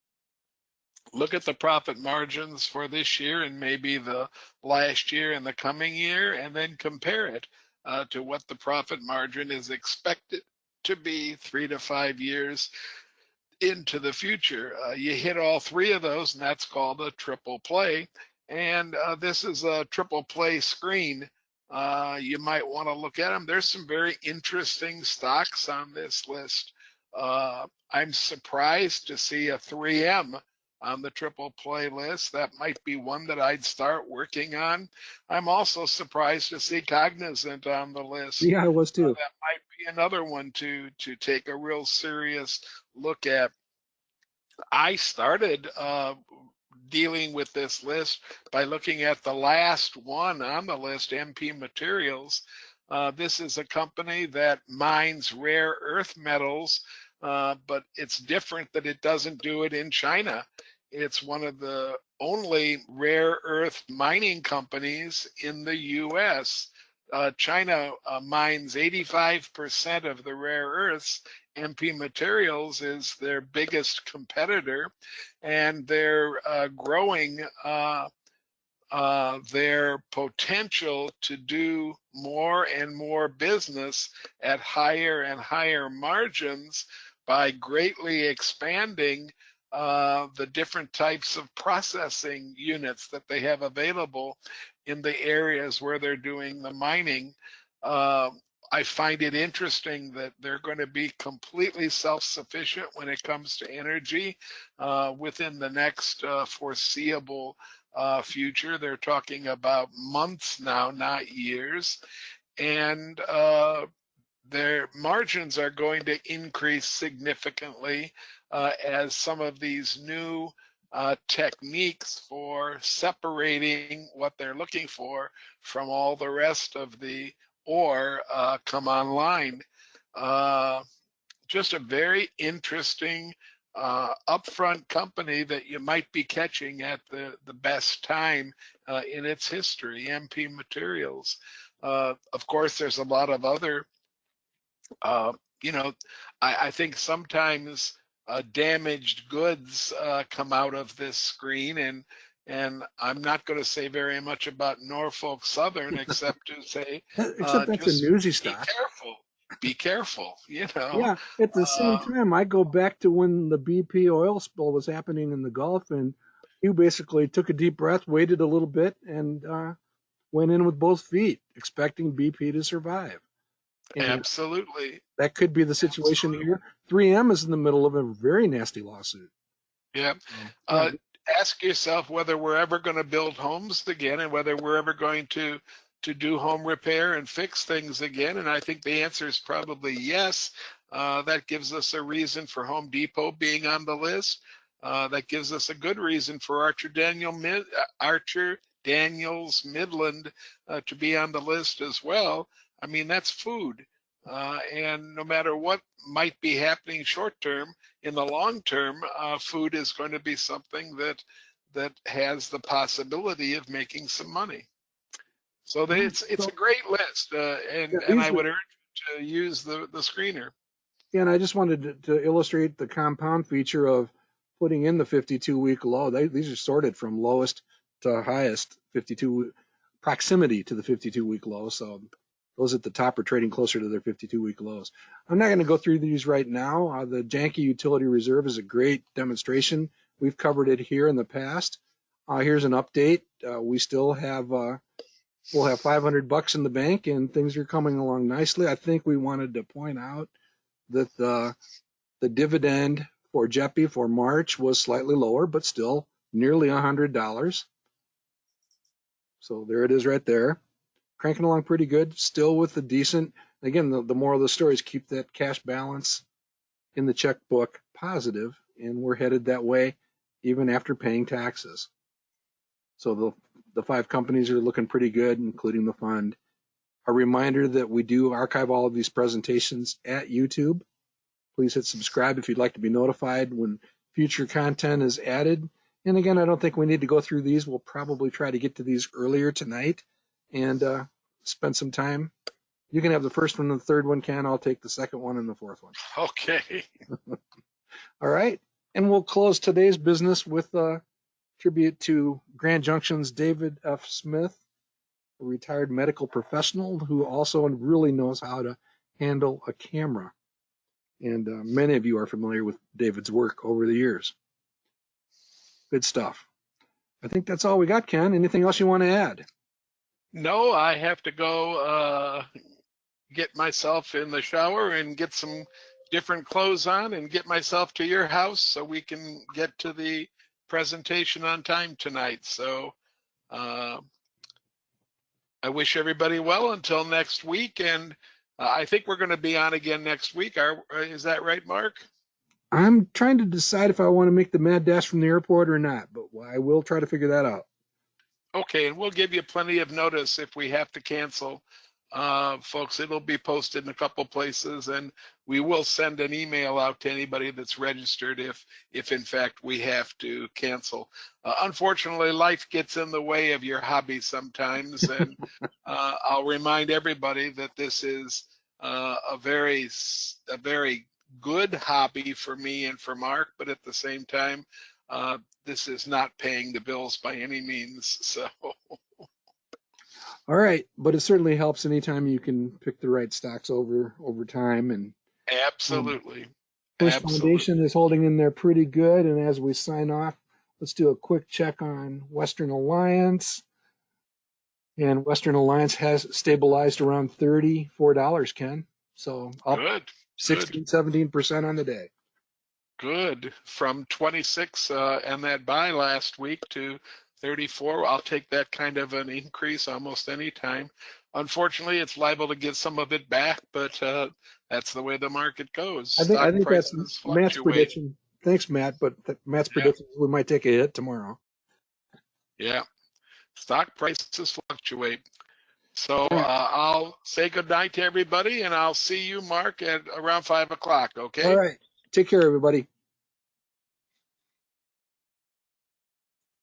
[SPEAKER 2] Look at the profit margins for this year and maybe the last year and the coming year, and then compare it to what the profit margin is expected to be 3 to 5 years into the future. You hit all three of those, and that's called a triple play. And this is a triple play screen. You might want to look at them. There's some very interesting stocks on this list. I'm surprised to see a 3M on the triple play list. That might be one that I'd start working on. I'm also surprised to see Cognizant on the list.
[SPEAKER 1] Yeah, I was too.
[SPEAKER 2] That might be another one to take a real serious look at. I started dealing with this list by looking at the last one on the list, MP Materials. This is a company that mines rare earth metals, but it's different that it doesn't do it in China. It's one of the only rare earth mining companies in the U.S. China mines 85% of the rare earths. MP Materials is their biggest competitor, and they're growing their potential to do more and more business at higher and higher margins by greatly expanding the different types of processing units that they have available in the areas where they're doing the mining. I find it interesting that they're going to be completely self-sufficient when it comes to energy within the next foreseeable future. They're talking about months now, not years. And their margins are going to increase significantly as some of these new techniques for separating what they're looking for from all the rest of the ore come online. Just a very interesting upfront company that you might be catching at the best time in its history, MP Materials. Of course, there's a lot of other, I think sometimes damaged goods come out of this screen, and I'm not going to say very much about Norfolk Southern except to say
[SPEAKER 1] Except that's a
[SPEAKER 2] just
[SPEAKER 1] newsy
[SPEAKER 2] be
[SPEAKER 1] stock.
[SPEAKER 2] careful. be careful, you know.
[SPEAKER 1] Yeah, at the same
[SPEAKER 2] Uh,
[SPEAKER 1] time, I go back to when the BP oil spill was happening in the Gulf, and you basically took a deep breath, waited a little bit, and went in with both feet, expecting BP to survive. And
[SPEAKER 2] Absolutely.
[SPEAKER 1] that could be the situation
[SPEAKER 2] Absolutely.
[SPEAKER 1] here. 3M is in the middle of a very nasty lawsuit.
[SPEAKER 2] Yeah.
[SPEAKER 1] Yeah,
[SPEAKER 2] Ask yourself whether we're ever going to build homes again and whether we're ever going to do home repair and fix things again. And I think the answer is probably yes. That gives us a reason for Home Depot being on the list. That gives us a good reason for Archer Daniels Midland to be on the list as well. I mean, that's food. And no matter what might be happening short term, in the long term, food is going to be something that has the possibility of making some money. So it's
[SPEAKER 1] so
[SPEAKER 2] a great list,
[SPEAKER 1] yeah,
[SPEAKER 2] and I
[SPEAKER 1] these
[SPEAKER 2] would
[SPEAKER 1] are,
[SPEAKER 2] urge you to use the screener.
[SPEAKER 1] yeah, and I just wanted to illustrate the compound feature of putting in the 52-week low. These are sorted from lowest to highest 52 proximity to the 52-week low. So those at the top are trading closer to their 52-week lows. I'm not going to go through these right now. The Janky Utility Reserve is a great demonstration. We've covered it here in the past. Here's an update. We still have we'll have 500 bucks in the bank, and things are coming along nicely. I think we wanted to point out that the dividend for JEPI for March was slightly lower, but still nearly $100. So there it is right there. Cranking along pretty good, still with a decent, again, the moral of the story is keep that cash balance in the checkbook positive, and we're headed that way even after paying taxes. So the five companies are looking pretty good, including the fund. A reminder that we do archive all of these presentations at YouTube. Please hit subscribe if you'd like to be notified when future content is added. And again, I don't think we need to go through these. We'll probably try to get to these earlier tonight and spend some time. You can have the first one and the third one, Ken. I'll take the second one and the fourth one.
[SPEAKER 2] Okay.
[SPEAKER 1] All right. And we'll close today's business with a tribute to Grand Junction's David F. Smith, a retired medical professional who also really knows how to handle a camera. And many of you are familiar with David's work over the years. Good stuff. I think that's all we got, Ken. Anything else you want to add?
[SPEAKER 2] No, I have to go get myself in the shower and get some different clothes on and get myself to your house so we can get to the presentation on time tonight. So uh, I wish everybody well until next week, and I think we're going to be on again next week. Is that right, Mark?
[SPEAKER 1] I'm trying to decide if I want to make the mad dash from the airport or not, but I will try to figure that out.
[SPEAKER 2] Okay, and we'll give you plenty of notice if we have to cancel. Folks, it'll be posted in a couple places, and we will send an email out to anybody that's registered if in fact we have to cancel. Unfortunately, life gets in the way of your hobby sometimes, and I'll remind everybody that this is a very good hobby for me and for Mark, but at the same time, this is not paying the bills by any means. So.
[SPEAKER 1] All right, but it certainly helps anytime you can pick the right stocks over time. And
[SPEAKER 2] Absolutely.
[SPEAKER 1] First
[SPEAKER 2] Absolutely.
[SPEAKER 1] Foundation is holding in there pretty good. And as we sign off, let's do a quick check on Western Alliance. And Western Alliance has stabilized around $34, Ken. So up
[SPEAKER 2] Good.
[SPEAKER 1] 16, 17% on the day.
[SPEAKER 2] Good. From 26 and that buy last week to 34. I'll take that kind of an increase almost any time. Unfortunately, it's liable to get some of it back, but that's the way the market goes.
[SPEAKER 1] I
[SPEAKER 2] Stock
[SPEAKER 1] think that's
[SPEAKER 2] prices
[SPEAKER 1] Matt's
[SPEAKER 2] fluctuate.
[SPEAKER 1] prediction. Thanks, Matt. But Matt's
[SPEAKER 2] Yeah.
[SPEAKER 1] prediction is we might take a hit tomorrow.
[SPEAKER 2] Yeah. Stock prices fluctuate. So
[SPEAKER 1] All right.
[SPEAKER 2] I'll say good night to everybody, and I'll see you, Mark, at around 5 o'clock.
[SPEAKER 1] All
[SPEAKER 2] Okay.
[SPEAKER 1] right. Take care, everybody.